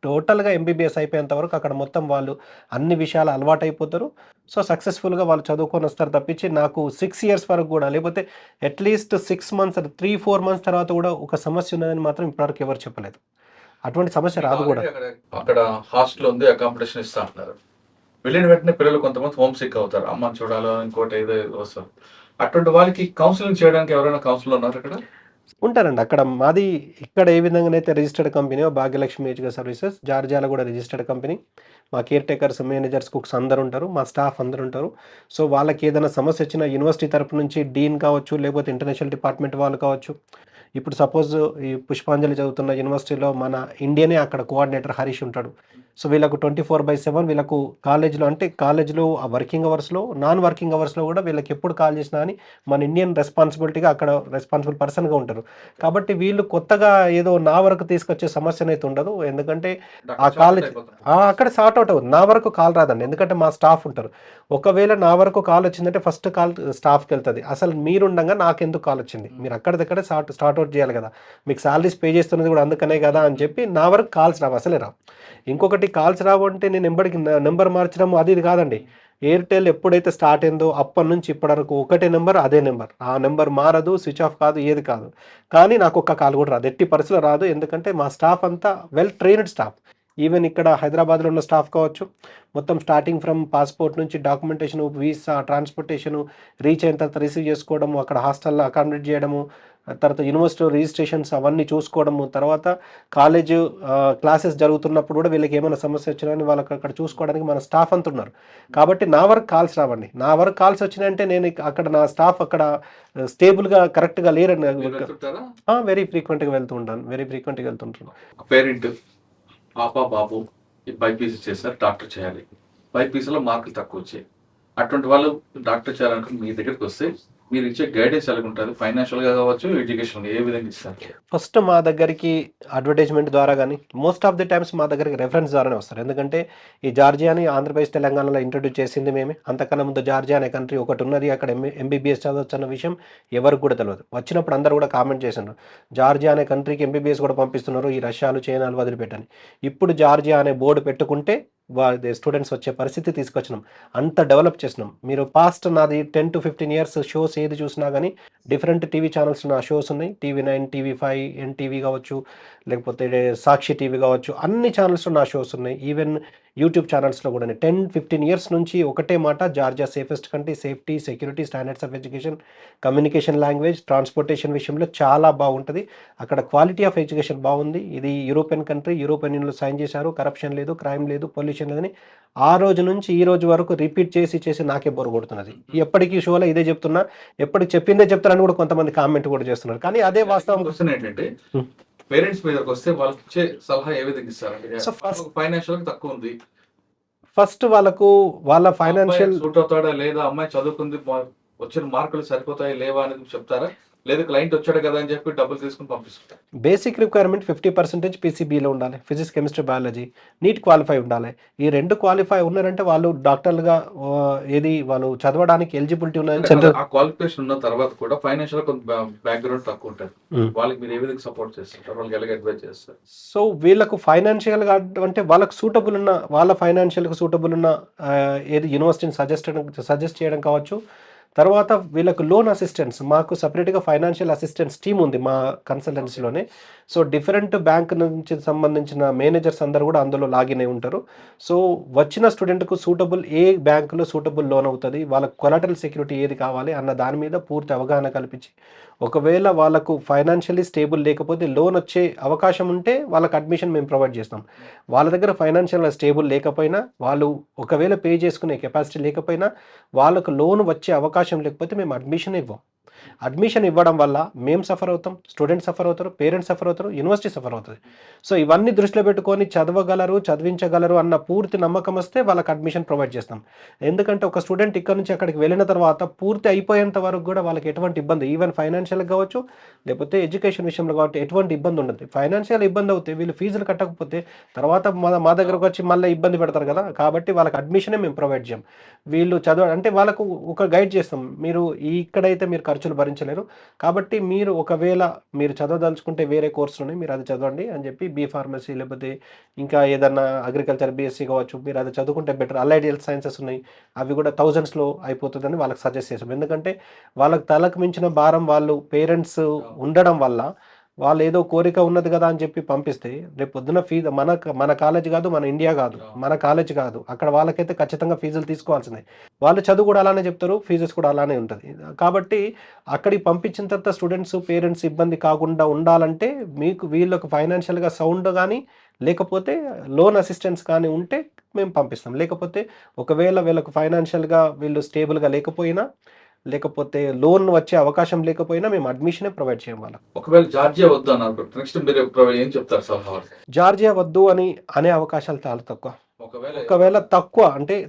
టోటల్గా ఎంబీబీఎస్ అయిపోయేంత వరకు అక్కడ మొత్తం వాళ్ళు అన్ని విషయాలు అలవాటు అయిపోతారు. సో సక్సెస్ఫుల్గా వాళ్ళు చదువుకొని వస్తారు తప్పించి నాకు 6 ఇయర్స్ వరకు కూడా, లేకపోతే అట్లీస్ట్ 6 మంత్స్ 3-4 మంత్స్ తర్వాత కూడా ఒక సమస్య ఉన్నదని మాత్రం ఇప్పటివరకు ఎవరు చెప్పలేదు. అటువంటి సమస్య రాదు కూడా. అక్కడ హాస్టల్ ఉంది, అకామిడేషన్ ఇస్తా అంటున్నారు. వెళ్ళిన వెంటనే పిల్లలు కొంతమంది హోమ్ సిక్ అవుతారు. అమ్మని చూడాలో ఇంకోటి ఏదో వస్తారు. అటువంటి వాళ్ళకి కౌన్సిలింగ్ చేయడానికి ఎవరైనా కౌన్సిలర్ ఉన్నారు అక్కడ? ఉంటారండి. అక్కడ మాది ఇక్కడ ఏ విధంగానైతే registered company Bhagyalakshmi education services, జార్జియాలో కూడా రిజిస్టర్డ్ కంపెనీ. మా కేర్ టేకర్స్, మేనేజర్స్, కుక్స్ అందరూ ఉంటారు. మా స్టాఫ్ అందరూ ఉంటారు. సో వాళ్ళకి ఏదైనా సమస్య వచ్చినా యూనివర్సిటీ తరపు నుంచి డీన్ కావచ్చు, లేకపోతే ఇంటర్నేషనల్ డిపార్ట్మెంట్ వాళ్ళు కావచ్చు. ఇప్పుడు సపోజ్ ఈ పుష్పాంజలి చదువుతున్న యూనివర్సిటీలో మన ఇండియనే అక్కడ కోఆర్డినేటర్ హరీష్ ఉంటాడు. సో వీళ్ళకు 24/7 వీళ్ళకు కాలేజ్లో, అంటే కాలేజ్లో వర్కింగ్ అవర్స్లో, నాన్ వర్కింగ్ అవర్స్లో కూడా వీళ్ళకి ఎప్పుడు కాల్ చేసినా అని మన ఇండియన్ రెస్పాన్సిబిలిటీగా అక్కడ రెస్పాన్సిబుల్ పర్సన్గా ఉంటారు. కాబట్టి వీళ్ళు కొత్తగా ఏదో నా వరకు తీసుకొచ్చే సమస్య అయితే ఉండదు. ఎందుకంటే ఆ కాలేజ్ అక్కడ సార్ట్ అవుట్ అవుతుంది. నా వరకు కాల్ రాదండి, ఎందుకంటే మా స్టాఫ్ ఉంటారు. ఒకవేళ నా వరకు కాల్ వచ్చిందంటే ఫస్ట్ కాల్ స్టాఫ్కి వెళ్తుంది. అసలు మీరుండగా నాకెందుకు కాల్ వచ్చింది, మీరు అక్కడిదక్కడే స్టార్ట్ అవుట్ చేయాలి కదా, మీకు శాలరీస్ పే చేస్తున్నది కూడా అందుకనే కదా అని చెప్పి నా వరకు కాల్స్ రావు, అసలే రావు. ఇంకొకటి కాల్స్ రావు అంటే నేను నెంబర్ మార్చడం అది ఇది కాదండి. ఎయిర్టెల్ ఎప్పుడైతే స్టార్ట్ అయిందో అప్పటి నుంచి ఇప్పటి వరకు ఒకటే నెంబర్, అదే నెంబర్. ఆ నెంబర్ మారదు, స్విచ్ ఆఫ్ కాదు, ఏది కాదు. కానీ నాకు ఒక్క కాల్ కూడా రాదు, ఎట్టి పరిస్థితిలో రాదు. ఎందుకంటే మా స్టాఫ్ అంతా వెల్ ట్రైన్డ్ స్టాఫ్. ఈవెన్ ఇక్కడ హైదరాబాద్లో ఉన్న స్టాఫ్ కావచ్చు, మొత్తం స్టార్టింగ్ ఫ్రమ్ పాస్పోర్ట్ నుంచి డాక్యుమెంటేషను, వీసా, ట్రాన్స్పోర్టేషను, రీచ్ అయిన తర్వాత రిసీవ్ చేసుకోవడము, అక్కడ హాస్టల్లో అకామిడేట్ చేయడము, తర్వాత యూనివర్సిటీ రిజిస్ట్రేషన్స్ అవన్నీ చూసుకోవడము, తర్వాత కాలేజ్ క్లాసెస్ జరుగుతున్నప్పుడు కూడా వీళ్ళకి ఏమైనా సమస్య వచ్చినా వాళ్ళకి అక్కడ చూసుకోవడానికి మన స్టాఫ్ అంతా ఉన్నారు. కాబట్టి నా వరకు కాల్స్ రావండి. నా వరకు కాల్స్ వచ్చినాయంటే నేను అక్కడ నా స్టాఫ్ అక్కడ స్టేబుల్గా కరెక్ట్గా లేరని వెరీ ఫ్రీక్వెంట్గా వెళ్తుంటాను. పేరెంట్ పాప బాబు బైపీసీ చేశారు, డాక్టర్ చేయాలి, బైపీసీలో మార్కులు తక్కువ వచ్చాయి. అటువంటి వాళ్ళు డాక్టర్ చేయాలనుకుని మీ దగ్గరికి వస్తే మీరు ఇచ్చే గైడెన్స్ ఎలా ఉంటుంది? ఫైనాన్షియల్గా కావచ్చు, ఎడ్యుకేషన్ ఏ విధంగా ఇస్తారు? ఫస్ట్ మా దగ్గరికి అడ్వర్టైజ్మెంట్ ద్వారా కానీ, మోస్ట్ ఆఫ్ ది టైమ్స్ మా దగ్గరికి రెఫరెన్స్ ద్వారానే వస్తారు. ఎందుకంటే ఈ జార్జియాని ఆంధ్రప్రదేశ్, తెలంగాణలో ఇంట్రొడ్యూస్ చేసింది మేమే. అంతకన్నా ముందు జార్జియా అనే కంట్రీ ఒకటి ఉన్నది, అక్కడ ఎంబీబీఎస్ చదవచ్చు అన్న విషయం ఎవరికి కూడా తెలియదు. వచ్చినప్పుడు అందరూ కూడా కామెంట్ చేసినారు, జార్జియా అనే కంట్రీకి ఎంబీబీఎస్ కూడా పంపిస్తున్నారు, ఈ రష్యాలు, చైనాలు వదిలిపెట్టని. ఇప్పుడు జార్జియా అనే బోర్డు పెట్టుకుంటే స్టూడెంట్స్ వచ్చే పరిస్థితి తీసుకొచ్చినాం, అంత డెవలప్ చేసినాం. మీరు పాస్ట్ నాది 10 to 15 ఇయర్స్ షోస్ ఏది చూసినా కానీ డిఫరెంట్ టీవీ ఛానల్స్ నా షోస్ ఉన్నాయి. TV9, TV5, NTV కావచ్చు, లేకపోతే సాక్షి టీవీ కావచ్చు, అన్ని ఛానల్స్లో నా షోస్ ఉన్నాయి. ఈవెన్ యూట్యూబ్ ఛానల్స్లో కూడా 10-15 ఇయర్స్ నుంచి ఒకటే మాట, Georgia safest country, safety, security, standards of education, communication language, transportation విషయంలో చాలా బాగుంటుంది. అక్కడ క్వాలిటీ ఆఫ్ ఎడ్యుకేషన్ బాగుంది. ఇది యూరోపియన్ కంట్రీ, యూరోపియన్ యూనియన్లో సైన్ చేశారు, కరప్షన్ లేదు, క్రైమ్ లేదు, పొల్యూషన్ లేదని ఆ రోజు నుంచి ఈ రోజు వరకు రిపీట్ చేసి నాకే బోర్ కొడుతున్నది. ఎప్పటికీ షోలో ఇదే చెప్తున్నా, ఎప్పటికి చెప్పిందే చెప్తారని కూడా కొంతమంది కామెంట్ కూడా చేస్తున్నారు. కానీ అదే వాస్తవం. క్వశ్చన్ ఏంటంటే పేరెంట్స్ మీదకి వస్తే వాళ్ళకి ఇచ్చే సలహా ఏ విధంగా ఇస్తారంటే, ఫైనాన్షియల్ తక్కువ ఉంది, ఫస్ట్ వాళ్ళకు వాళ్ళ ఫైనాన్షియల్ సూట్ అవుతాడా లేదా, అమ్మాయి చదువుకుంది, వచ్చిన మార్కులు సరిపోతాయి లేవా అనేది చెప్తారా, లేదా క్లయింట్ వచ్చాడు కదా అని చెప్పి డబ్బులు తీసుకుని పంపిస్తారు? బేసిక్ రిక్వైర్మెంట్ 50% PCBలో ఉండాలి, physics, chemistry, biology, neat qualify ఉండాలి. ఈ 2 క్వాలిఫై ఉన్నారంటే వాళ్ళు డాక్టర్లుగా ఏది వాళ్ళు చదవడానికి ఎలిజిబిలిటీ ఉన్నది. ఆ క్వాలిఫికేషన్ ఉన్న తర్వాత కూడా ఫైనాన్షియల్ కొంత బ్యాక్గ్రౌండ్ తక్కువ ఉంటుంది, వాళ్ళకి మీరు ఏ విధంగా సపోర్ట్ చేస్తారు, వాళ్ళకి ఎలాగ అడ్వైజ్ చేస్తారు? సో వీళ్ళకు ఫైనాన్షియల్గా అంటే వాళ్ళకు సూటబుల్ ఉన్న, వాళ్ళ ఫైనాన్షియల్గా సూటబుల్ ఉన్న ఏది యూనివర్సిటీని సజెస్ట్ చేయడం కావచ్చు. తర్వాత వీళ్ళకు లోన్ అసిస్టెన్స్, మాకు సపరేట్గా ఫైనాన్షియల్ అసిస్టెన్స్ టీమ్ ఉంది మా కన్సల్టెన్సీలోనే. సో డిఫరెంట్ బ్యాంక్ నుంచి సంబంధించిన మేనేజర్స్ అందరూ కూడా అందులో లాగిన్ అయి ఉంటారు. సో వచ్చిన స్టూడెంట్కు సూటబుల్ ఏ బ్యాంకులో సూటబుల్ లోన్ అవుతుంది, వాళ్ళకు కొలాటరల్ సెక్యూరిటీ ఏది కావాలి అన్న దాని మీద పూర్తి అవగాహన కల్పించి ఒకవేళ వాళ్ళకు ఫైనాన్షియల్లీ స్టేబుల్ లేకపోతే లోన్ వచ్చే అవకాశం ఉంటే వాళ్ళకి అడ్మిషన్ మేము ప్రొవైడ్ చేస్తాం. వాళ్ళ దగ్గర ఫైనాన్షియల్ స్టేబుల్ లేకపోయినా, వాళ్ళు ఒకవేళ పే చేసుకునే కెపాసిటీ లేకపోయినా, వాళ్ళకు లోన్ వచ్చే అవకాశం లేకపోతే మేము అడ్మిషన్ ఇవ్వం. అడ్మిషన్ ఇవ్వడం వల్ల మేము సఫర్ అవుతాం, స్టూడెంట్స్ సఫర్ అవుతారు, పేరెంట్స్ సఫర్ అవుతారు, యూనివర్సిటీ సఫర్ అవుతుంది. సో ఇవన్నీ దృష్టిలో పెట్టుకొని చదవగలరు, చదివించగలరు అన్న పూర్తి నమ్మకం వస్తే వాళ్ళకి అడ్మిషన్ ప్రొవైడ్ చేస్తాం. ఎందుకంటే ఒక స్టూడెంట్ ఇక్కడ నుంచి అక్కడికి వెళ్ళిన తర్వాత పూర్తి అయిపోయేంత వరకు కూడా వాళ్ళకి ఎటువంటి ఇబ్బంది, ఈవెన్ ఫైనాన్షియల్ కావచ్చు, లేకపోతే ఎడ్యుకేషన్ విషయంలో కాబట్టి ఎటువంటి ఇబ్బంది ఉండదు. ఫైనాన్షియల్ ఇబ్బంది అవుతే వీళ్ళు ఫీజులు కట్టకపోతే తర్వాత మా దగ్గరకు వచ్చి మళ్ళీ ఇబ్బంది పెడతారు కదా. కాబట్టి వాళ్ళకి అడ్మిషనే మేము ప్రొవైడ్ చేయం. వీళ్ళు అంటే వాళ్ళకు ఒక గైడ్ చేస్తాం. మీరు ఇక్కడైతే మీరు ఖర్చులు భరించలేరు, కాబట్టి మీరు ఒకవేళ మీరు చదవదలుచుకుంటే వేరే కోర్సులోనే మీరు అది చదవండి అని చెప్పి ఫార్మసీ లేకపోతే ఇంకా ఏదన్నా అగ్రికల్చర్ బీఎస్సీ కావచ్చు, మీరు అది చదువుకుంటే బెటర్. అలైడ్ హెల్త్ సైన్సెస్ ఉన్నాయి, అవి కూడా థౌజండ్స్లో అయిపోతుందని వాళ్ళకి సజెస్ట్ చేస్తాం. ఎందుకంటే వాళ్ళకి తలకు మించిన భారం వాళ్ళు పేరెంట్స్ ఉండడం వల్ల వాళ్ళు ఏదో కోరిక ఉన్నది కదా అని చెప్పి పంపిస్తే రేపు పొద్దున ఫీజు మన కాలేజ్ కాదు, మన ఇండియా కాదు, మన కాలేజ్ కాదు, అక్కడ వాళ్ళకైతే ఖచ్చితంగా ఫీజులు తీసుకోవాల్సిందే. వాళ్ళు చదువు కూడా అలానే చెప్తారు, ఫీజెస్ కూడా అలానే ఉంటుంది. కాబట్టి అక్కడికి పంపించిన తర్వాత స్టూడెంట్స్ పేరెంట్స్ ఇబ్బంది కాకుండా ఉండాలంటే మీకు వీళ్ళకు ఫైనాన్షియల్గా సౌండ్ కానీ లేకపోతే లోన్ అసిస్టెన్స్ కానీ ఉంటే మేము పంపిస్తాం. లేకపోతే ఒకవేళ వీళ్ళకు ఫైనాన్షియల్గా వీళ్ళు స్టేబుల్గా లేకపోయినా, లేకపోతే లోన్ వచ్చే అవకాశం లేకపోయినా మేము అడ్మిషనే ప్రొవైడ్ చేయం వాళ్ళకి. ఒకవేళ జార్జియా వద్దు అన్నారు, నెక్స్ట్ మీరు ఏం చెప్తారు సార్? జార్జియా వద్దు అనే అవకాశాలు చాలా తక్కువ. ఒకవేళ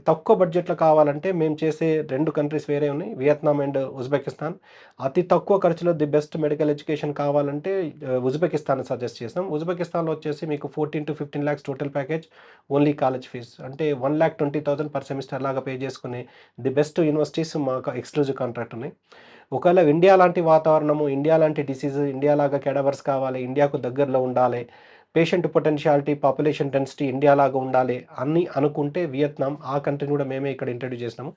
తక్కువ బడ్జెట్లో కావాలంటే మేము చేసే 2 కంట్రీస్ వేరే ఉన్నాయి, వియత్నాం అండ్ ఉజ్బెకిస్తాన్. అతి తక్కువ ఖర్చులో ది బెస్ట్ మెడికల్ ఎడ్యుకేషన్ కావాలంటే ఉజ్బెకిస్తాన్ సజెస్ట్ చేస్తాం. ఉజ్బెకిస్తాన్లో వచ్చేసి మీకు 14 to 15 lakhs total package, only college fees అంటే 1,20,000 పర్ సెమిస్టర్ లాగా పే చేసుకునే ది బెస్ట్ యూనివర్సిటీస్ మాకు ఎక్స్క్లూజివ్ కాంట్రాక్ట్ ఉన్నాయి. ఒకవేళ ఇండియా లాంటి వాతావరణము, ఇండియా లాంటి డిసీజ్, ఇండియా లాగా కెడవర్స్ కావాలి, ఇండియాకు దగ్గరలో ఉండాలి, patient potentiality, population density India లాగా ఉండాలి అని అనుకుంటే వియత్నాం, ఆ కంట్రీని కూడా మేమే ఇక్కడ ఇంట్రడ్యూస్ చేసినాము.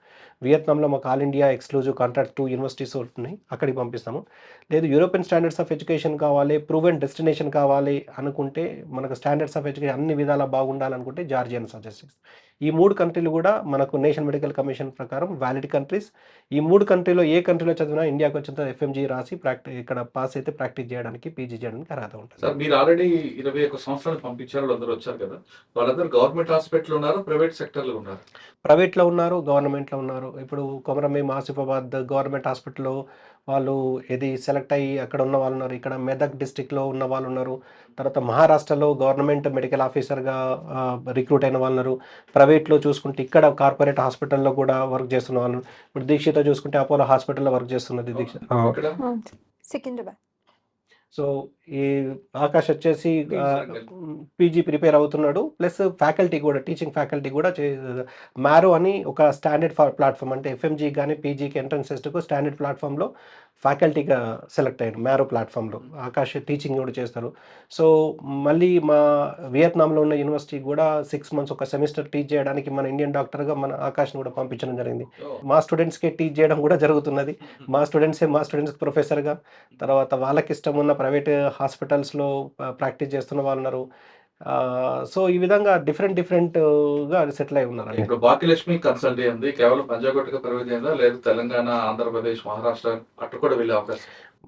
వియత్నాంలో మాకు all India exclusive contract 2 universities ఉన్నాయి, అక్కడికి పంపిస్తాము. లేదు యూరోపియన్ స్టాండర్డ్స్ ఆఫ్ ఎడ్యుకేషన్ కావాలి, ప్రూవెన్ డెస్టినేషన్ కావాలి అనుకుంటే, మనకు స్టాండర్డ్స్ ఆఫ్ ఎడ్యుకేషన్ అన్ని విధాలా బాగుండాలనుకుంటే జార్జియాను సజెస్ట్ చేస్తాం. ఈ 3 కంట్రీలు కూడా మనకు నేషనల్ మెడికల్ కమిషన్ ప్రకారం వ్యాలిడ్ కంట్రీస్. ఈ 3 కంట్రీలో ఏ కంట్రీలో చదివినా ఇండియాకి వచ్చిన ఎఫ్ఎంజీ రాసి ఇక్కడ పాస్ అయితే ప్రాక్టీస్ చేయడానికి, పీజీ చేయడానికి అర్హత ఉంటుంది. సార్ మీరు ఆల్రెడీ 21 సంవత్సరాలు పంపించారు, వాళ్ళందరూ వచ్చారు కదా, వాళ్ళందరూ గవర్నమెంట్ హాస్పిటల్ ఉన్నారు, ప్రైవేట్ సెక్టర్లో ఉన్నారు? ప్రైవేట్లో ఉన్నారు, గవర్నమెంట్లో ఉన్నారు. ఇప్పుడు కొమరంభీం ఆసిఫాబాద్ గవర్నమెంట్ హాస్పిటల్లో వాళ్ళు సెలెక్ట్ అయ్యి అక్కడ ఉన్న వాళ్ళు ఉన్నారు. ఇక్కడ మెదక్ డిస్టిక్లో ఉన్న వాళ్ళు ఉన్నారు. తర్వాత మహారాష్ట్రలో గవర్నమెంట్ మెడికల్ ఆఫీసర్గా రిక్రూట్ అయిన వాళ్ళు ఉన్నారు. ప్రైవేట్లో చూసుకుంటే ఇక్కడ కార్పొరేట్ హాస్పిటల్లో కూడా వర్క్ చేస్తున్న వాళ్ళు. ఇప్పుడు దీక్షిత చూసుకుంటే అపోలో హాస్పిటల్లో వర్క్ చేస్తున్నది దీక్షిత. ఇక్కడ సికింద్రాబాద్. సో ఈ ఆకాష్ వచ్చేసి పీజీ ప్రిపేర్ అవుతున్నాడు, ప్లస్ ఫ్యాకల్టీ కూడా, టీచింగ్ ఫ్యాకల్టీ కూడా మ్యారో అని ఒక స్టాండర్డ్ ప్లాట్ఫామ్, అంటే ఎఫ్ఎంజీ కానీ పీజీకి ఎంట్రన్స్ టెస్ట్కు స్టాండర్డ్ ప్లాట్ఫామ్లో ఫ్యాకల్టీగా సెలెక్ట్ అయ్యాడు. మ్యారో ప్లాట్ఫామ్లో ఆకాష్ టీచింగ్ కూడా చేస్తారు. సో మళ్ళీ మా వియత్నాంలో ఉన్న యూనివర్సిటీ కూడా 6 months ఒక సెమిస్టర్ టీచ్ చేయడానికి మన ఇండియన్ డాక్టర్గా మన ఆకాష్ని కూడా పంపించడం జరిగింది. మా స్టూడెంట్స్కి టీచ్ చేయడం కూడా జరుగుతున్నది. మా స్టూడెంట్స్కి ప్రొఫెసర్గా, తర్వాత వాళ్ళకి ఇష్టం ఉన్న ప్రైవేట్ హాస్పిటల్స్లో ప్రాక్టీస్ చేస్తున్న వాళ్ళు ఉన్నారు. సో ఈ విధంగా డిఫరెంట్గా సెటిల్ అయి ఉన్నారు. ఇప్పుడు భాగ్యలక్ష్మి కన్సల్ట్ ఉంది, కేవలం పంజాగుట్టగా పరిమితమైందా, లేదు తెలంగాణ, ఆంధ్రప్రదేశ్, మహారాష్ట్ర అటు కూడా వెళ్ళే అవకాశం?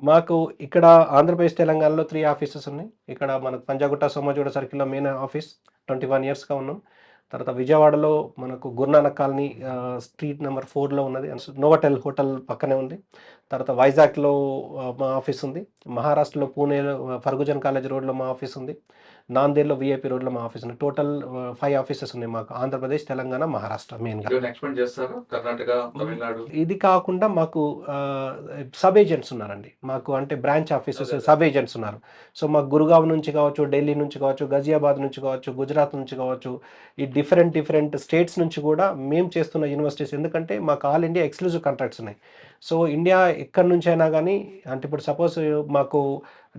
మాకు ఇక్కడ ఆంధ్రప్రదేశ్, తెలంగాణలో 3 ఆఫీసెస్ ఉన్నాయి. ఇక్కడ మనకు పంజాగుట్ట సోమాజిగూడ సర్కిల్లో మెయిన్ ఆఫీస్ 21 yearsగా ఉన్నాం. తర్వాత విజయవాడలో మనకు గురునానక్ కాలనీ స్ట్రీట్ నెంబర్ 4లో ఉన్నది, నోవటెల్ హోటల్ పక్కనే ఉంది. తర్వాత వైజాగ్లో మా ఆఫీస్ ఉంది. మహారాష్ట్రలో పూణేలో ఫర్గుజన్ కాలేజ్ రోడ్లో మా ఆఫీస్ ఉంది. నాందేడ్లో విఐపి రోడ్లో మా ఆఫీస్ ఉంది. టోటల్ 5 ఆఫీసెస్ ఉన్నాయి మాకు, ఆంధ్రప్రదేశ్, తెలంగాణ, మహారాష్ట్ర మెయిన్గా. కర్ణాటక, తమిళనాడు ఇది కాకుండా మాకు సబ్ ఏజెంట్స్ ఉన్నారండి. మాకు అంటే బ్రాంచ్ ఆఫీసెస్, సబ్ ఏజెంట్స్ ఉన్నారు. సో మాకు గురుగావ్ నుంచి కావచ్చు, ఢిల్లీ నుంచి కావచ్చు, గజియాబాద్ నుంచి కావచ్చు, గుజరాత్ నుంచి కావచ్చు, ఈ డిఫరెంట్ స్టేట్స్ నుంచి కూడా మేము చేస్తున్న యూనివర్సిటీస్, ఎందుకంటే మాకు ఆల్ ఇండియా ఎక్స్క్లూజివ్ కాంట్రాక్ట్స్ ఉన్నాయి. సో ఇండియా ఎక్కడి నుంచి అయినా కానీ, అంటే ఇప్పుడు సపోజ్ మాకు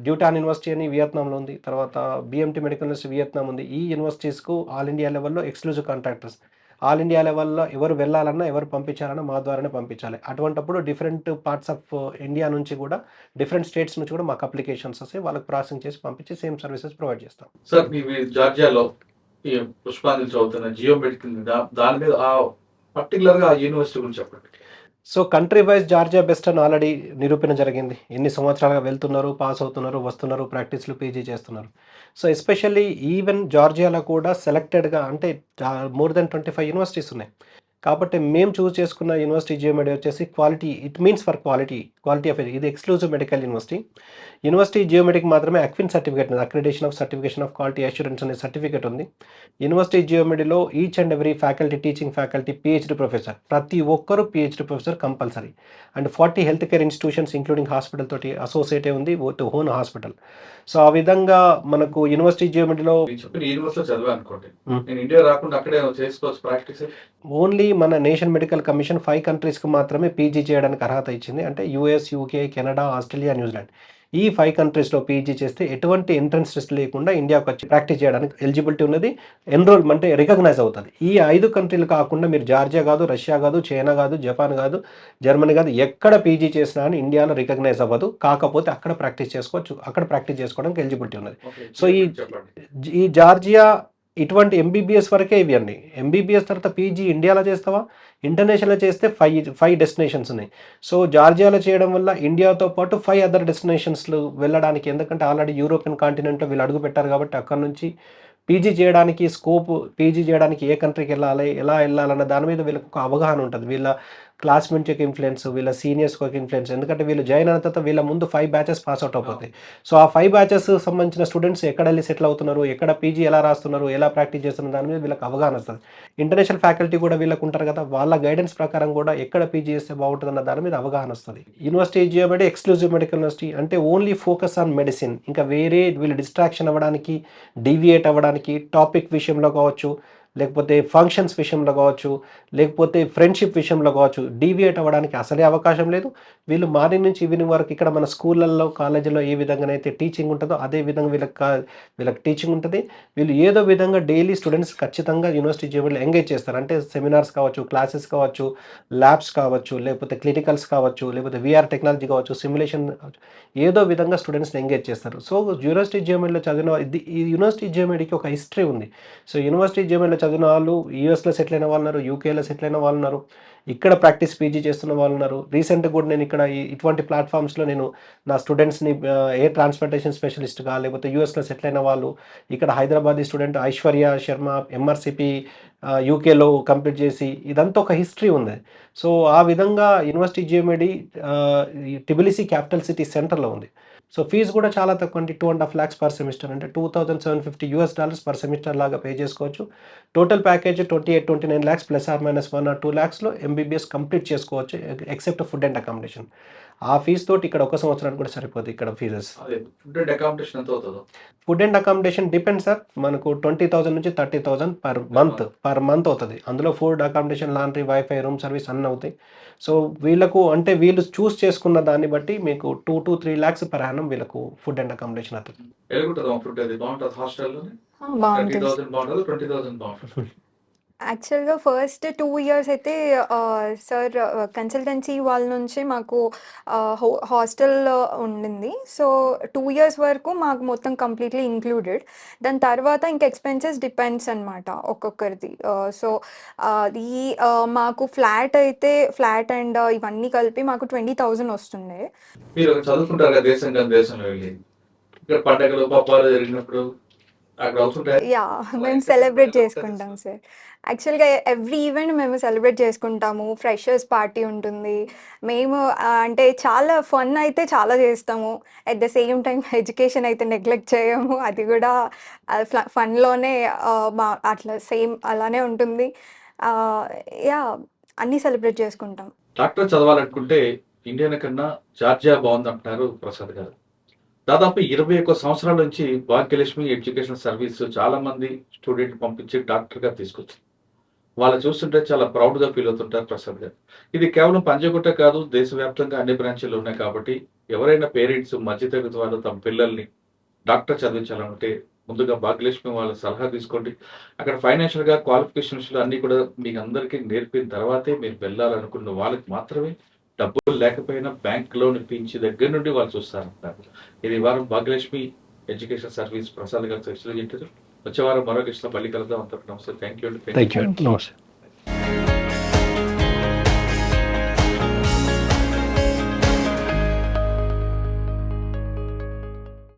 డ్యూటాన్ యూనివర్సిటీ అని వియత్నాంలో ఉంది, తర్వాత బిఎంటీ మెడికల్ యూనివర్సిటీ వియత్నాం ఉంది. ఈ యూనివర్సిటీస్కు ఆల్ ఇండియా లెవెల్లో ఎక్స్క్లూజివ్ కాంట్రాక్టర్స్. ఆల్ ఇండియా లెవెల్లో ఎవరు వెళ్ళాలన్నా, ఎవరు పంపించాలన్నా మా ద్వారానే పంపించాలి. అటువంటప్పుడు డిఫరెంట్ పార్ట్స్ ఆఫ్ ఇండియా నుంచి కూడా, డిఫరెంట్ స్టేట్స్ నుంచి కూడా మాకు అప్లికేషన్స్ వస్తాయి. వాళ్ళకి ప్రాసెసింగ్ చేసి పంపించి సేమ్ సర్వీసెస్ ప్రొవైడ్ చేస్తాం. సార్ మీ జార్జియాలో ఈ పుష్పాంజలి చదువుతున్న జియో మెడికల్ దాని మీద పర్టికులర్గా ఆ యూనివర్సిటీ గురించి చెప్పండి. So country wise Georgia best అని ఆల్రెడీ నిరూపణ జరిగింది. ఎన్ని సంవత్సరాలుగా వెళ్తున్నారు, పాస్ అవుతున్నారు, వస్తున్నారు, ప్రాక్టీస్‌లు, పీజీ చేస్తున్నారు. సో ఎస్పెషల్లీ ఈవెన్ జార్జియాలో కూడా సెలెక్టెడ్‌గా అంటే మోర్ దెన్ 25 యూనివర్సిటీస్ ఉన్నాయి. కాబట్టి మేము చూజ్ చేసుకున్న యూనివర్సిటీ జియోమెడి వచ్చేసి quality, it means for quality of ఇది ఎక్స్క్లూజివ్ మెడికల్ యూనివర్సిటీ. యూనివర్సిటీ జియోమెడికి మాత్రమే అక్విన్ సర్టిఫికేట్ ఉంది. సర్టిఫికేషన్ ఆఫ్ క్వాలిటీ అష్యూరెన్స్ అనే సర్టిఫికేట్ ఉంది. యూనివర్సిటీ జియోమెడిలో each and every faculty, teaching faculty, PhD professor, ప్రతి ఒక్కరు PhD professor compulsory. And 40 health care institutions including hospital తోటి అసోసియేట్ ఉంది, ఓన్ హాస్పిటల్. సో ఆ విధంగా మనకు యూనివర్సిటీ జియోమెడిలో మీరు చెప్పిన యూనివర్సిటీలో చదివా అనుకోండి, Hmm. నేను ఇండియా రాకుండా అక్కడే చేసుకోవచ్చు ప్రాక్టీస్. ఓన్లీ మన నేషనల్ మెడికల్ కమిషన్ 5 కంట్రీస్కి మాత్రమే పీజీ చేయడానికి అర్హత ఇచ్చింది. అంటే US, UK, Canada, Australia, New Zealand. ఈ 5 కంట్రీస్లో పీజీ చేస్తే ఎటువంటి ఎంట్రన్స్ టెస్ట్ లేకుండా ఇండియాకి వచ్చి ప్రాక్టీస్ చేయడానికి ఎలిజిబిలిటీ ఉన్నది. ఎన్రోల్మెంట్ అంటే రికగ్నైజ్ అవుతుంది. ఈ 5 కంట్రీలు కాకుండా మీరు జార్జియా కాదు, రష్యా కాదు, చైనా కాదు, జపాన్ కాదు, జర్మనీ కాదు, ఎక్కడ పీజీ చేసినా అని ఇండియాలో రికగ్నైజ్ అవ్వదు. కాకపోతే అక్కడ ప్రాక్టీస్ చేసుకోవచ్చు. అక్కడ ప్రాక్టీస్ చేసుకోవడానికి ఎలిజిబిలిటీ ఉన్నది. సో చెప్పండి. ఈ జార్జియా ఇటువంటి ఎంబీబీఎస్ వరకే ఇవి అన్ని. ఎంబీబీఎస్ తర్వాత పీజీ ఇండియాలో చేస్తావా, ఇంటర్నేషనల్లో చేస్తే 5 డెస్టినేషన్స్ ఉన్నాయి. సో జార్జియాలో చేయడం వల్ల ఇండియాతో పాటు 5 అదర్ డెస్టినేషన్స్లు వెళ్ళడానికి, ఎందుకంటే ఆల్రెడీ యూరోపియన్ కాంటినెంట్లో వీళ్ళు అడుగు పెట్టారు కాబట్టి అక్కడ నుంచి పీజీ చేయడానికి స్కోప్, పీజీ చేయడానికి ఏ కంట్రీకి వెళ్ళాలి, ఎలా వెళ్ళాలన్న దాని మీద వీళ్ళకి ఒక అవగాహన ఉంటుంది. వీళ్ళ క్లాస్మేట్ యొక్క ఇన్ఫ్లుయెన్స్, వీళ్ళ సీనియర్స్ యొక్క ఇన్ఫ్లుయెన్స్, ఎందుకంటే వీళ్ళు జాయిన్ అయిన తర్వాత వీళ్ళ ముందు 5 బ్యాచెస్ పాస్ అవుట్ అయిపోతాయి. సో ఆ 5 బ్యాచెస్ సంబంధించిన స్టూడెంట్స్ ఎక్కడ వెళ్ళి సెటిల్ అవుతున్నారు, ఎక్కడ పీజీ ఎలా రాస్తున్నారు, ఎలా ప్రాక్టీస్ చేస్తున్నారు, దాని మీద వీళ్ళకి అవగాహన వస్తుంది. ఇంటర్నేషనల్ ఫ్యాకల్టీ కూడా వీళ్ళకు ఉంటారు కదా, వాళ్ళ గైడెన్స్ ప్రకారం కూడా ఎక్కడ పీజీ చేస్తే బాగుంటుందన్న దాని మీద అవగాహన వస్తుంది. యూనివర్సిటీ జియోమెడి ఎక్స్క్లూజివ్ మెడికల్ యూనివర్సిటీ, అంటే ఓన్లీ ఫోకస్ ఆన్ మెడిసిన్. ఇంకా వేరే వీళ్ళు డిస్ట్రాక్షన్ అవ్వడానికి, డీవియేట్ అవ్వడానికి, టాపిక్ విషయంలో కావచ్చు, లేకపోతే ఫంక్షన్స్ విషయంలో కావచ్చు, లేకపోతే ఫ్రెండ్షిప్ విషయంలో కావచ్చు, డీవియేట్ అవ్వడానికి అసలే అవకాశం లేదు. వీళ్ళు మార్నింగ్ నుంచి ఈవినింగ్ వరకు ఇక్కడ మన స్కూళ్ళల్లో, కాలేజీలో ఏ విధంగానైతే టీచింగ్ ఉంటుందో అదే విధంగా వీళ్ళకి టీచింగ్ ఉంటుంది. వీళ్ళు ఏదో విధంగా డైలీ స్టూడెంట్స్ ఖచ్చితంగా యూనివర్సిటీ జీవనంలో ఎంగేజ్ చేస్తారు. అంటే సెమినార్స్ కావచ్చు, క్లాసెస్ కావచ్చు, ల్యాబ్స్ కావచ్చు, లేకపోతే క్లినికల్స్ కావచ్చు, లేకపోతే వీఆర్ టెక్నాలజీ కావచ్చు, సిమ్యులేషన్ కావచ్చు, ఏదో విధంగా స్టూడెంట్స్ని ఎంగేజ్ చేస్తారు. సో యూనివర్సిటీ జియోమెడిలో చదివిన ఈ యూనివర్సిటీ జియోమెడికి ఒక హిస్టరీ ఉంది. సో యూనివర్సిటీ జియోమెడిలో చదివిన వాళ్ళు యూఎస్లో సెటిల్ అయిన వాళ్ళు ఉన్నారు, యూకేలో సెటిల్ అయిన వాళ్ళు ఉన్నారు, ఇక్కడ ప్రాక్టీస్ పీజీ చేస్తున్న వాళ్ళు ఉన్నారు. రీసెంట్గా కూడా నేను ఇక్కడ ఇటువంటి ప్లాట్ఫామ్స్లో నేను నా స్టూడెంట్స్ని ఎయిర్ ట్రాన్స్పోర్టేషన్ స్పెషలిస్ట్గా, లేకపోతే యూఎస్లో సెటిల్ అయిన వాళ్ళు, ఇక్కడ హైదరాబాదీ స్టూడెంట్ ఐశ్వర్య శర్మ ఎంఆర్సిపి యూకేలో కంప్లీట్ చేసి, ఇదంతా ఒక హిస్టరీ ఉంది. సో ఆ విధంగా యూనివర్సిటీ జియోమెడి టిబిలిసి క్యాపిటల్ సిటీ సెంటర్లో ఉంది. సో ఫీజు కూడా చాలా తక్కువ అండి, 2.5 lakhs పర్ సెమిస్టర్, అంటే $2,750 పర్ సెమిస్టర్ లాగా పే చేసుకోవచ్చు. Total package 28-29 lakhs plus or minus 1 or 2 lakhsలో ఎంబీబీఎస్ కంప్లీట్ చేసుకోవచ్చు, ఎక్సెప్ట్ ఫుడ్ అండ్ అకామిడేషన్. ఆ ఫీజు తోటి ఇక్కడ 1 సంవత్సరానికి కూడా సరిపోతుంది ఇక్కడ ఫీజెస్. అదే ఫుడ్ అండ్ అకామిడేషన్ ఎంత అవుతుందో? Food and accommodation depend sir, మనకు 20,000 నుంచి 30,000 పర్ మంత్ అవుతుంది. అందులో food, accommodation, laundry, wifi, room service అన్నీ అవుతాయి. సో వీళ్ళకు అంటే వీళ్ళు చూస్ చేసుకున్న దాన్ని బట్టి మీకు 2 to 3 lakhs per annum వీళ్ళకు ఫుడ్ అండ్ అకామిడేషన్ అవుతుంది. ఎలాగుంటుందా ఫుడ్? అది బాగుంటుంది హాస్టల్లోనే? బాగుంటుంది 30,000 బాగుంటుంది, 20,000 బాగుంటుంది. యాక్చువల్గా ఫస్ట్ 2 years అయితే సార్ కన్సల్టెన్సీ వాళ్ళ నుంచి మాకు హాస్టల్ ఉండింది. సో 2 years వరకు మాకు మొత్తం కంప్లీట్లీ ఇంక్లూడెడ్. దాని తర్వాత ఇంకా ఎక్స్పెన్సెస్ డిపెండ్స్ అనమాట ఒక్కొక్కరిది. సో అది మాకు ఫ్లాట్ అండ్ ఇవన్నీ కలిపి మాకు 20,000 వస్తుండే. మీరు చదువుకుంటారు కదా దేశం కానీ దేశంలో వెళ్ళి, ఇక్కడ పండగలు పబ్బాలు జరిగినప్పుడు అక్కడ అవుతుంటాయి. యా, మేము సెలబ్రేట్ చేసుకుంటాం సార్. యాక్చువల్గా ఎవ్రీ ఈవెంట్ మేము సెలబ్రేట్ చేసుకుంటాము. ఫ్రెషర్స్ పార్టీ ఉంటుంది. మేము అంటే చాలా ఫన్ అయితే చాలా చేస్తాము. At the same time education అయితే నెగ్లెక్ట్ చేయము. అది కూడా ఫన్లోనే మా అట్లా సేమ్ అలానే ఉంటుంది. యా, అన్నీ సెలబ్రేట్ చేసుకుంటాం. డాక్టర్ చదవాలనుకుంటే ఇండియన్ కన్నా జార్జియా బాగుందంటున్నారు ప్రసాద్ గారు. దాదాపు 21 సంవత్సరాల నుంచి భాగ్యలక్ష్మి ఎడ్యుకేషన్ సర్వీస్ చాలా మంది స్టూడెంట్ పంపించి డాక్టర్గా తీసుకొచ్చింది. వాళ్ళు చూస్తుంటే చాలా ప్రౌడ్గా ఫీల్ అవుతుంటారు ప్రసాద్ గారు. ఇది కేవలం పంజగుట్ట కాదు, దేశవ్యాప్తంగా అన్ని బ్రాంచీలు ఉన్నాయి. కాబట్టి ఎవరైనా పేరెంట్స్ మధ్యతరగతి వాళ్ళు తమ పిల్లల్ని డాక్టర్ చదివించాలంటే ముందుగా భాగ్యలక్ష్మి వాళ్ళ సలహా తీసుకోండి. అక్కడ ఫైనాన్షియల్గా క్వాలిఫికేషన్స్ అన్నీ కూడా మీకు అందరికీ నేర్పిన తర్వాతే మీరు వెళ్ళాలనుకున్న వాళ్ళకి మాత్రమే, డబ్బులు లేకపోయినా బ్యాంక్ లోన్ ఇప్పించి దగ్గర నుండి వాళ్ళు చూస్తారంటారు. ఇది వారం భాగ్యలక్ష్మి ఎడ్యుకేషన్ సర్వీస్ ప్రసాద్ గారు వచ్చే వారం మరో కిష్ణ మళ్ళీ కలుద్దాం. అంతకు నమస్తే. థ్యాంక్ యూ అండి. థ్యాంక్ యూ, నమస్తే.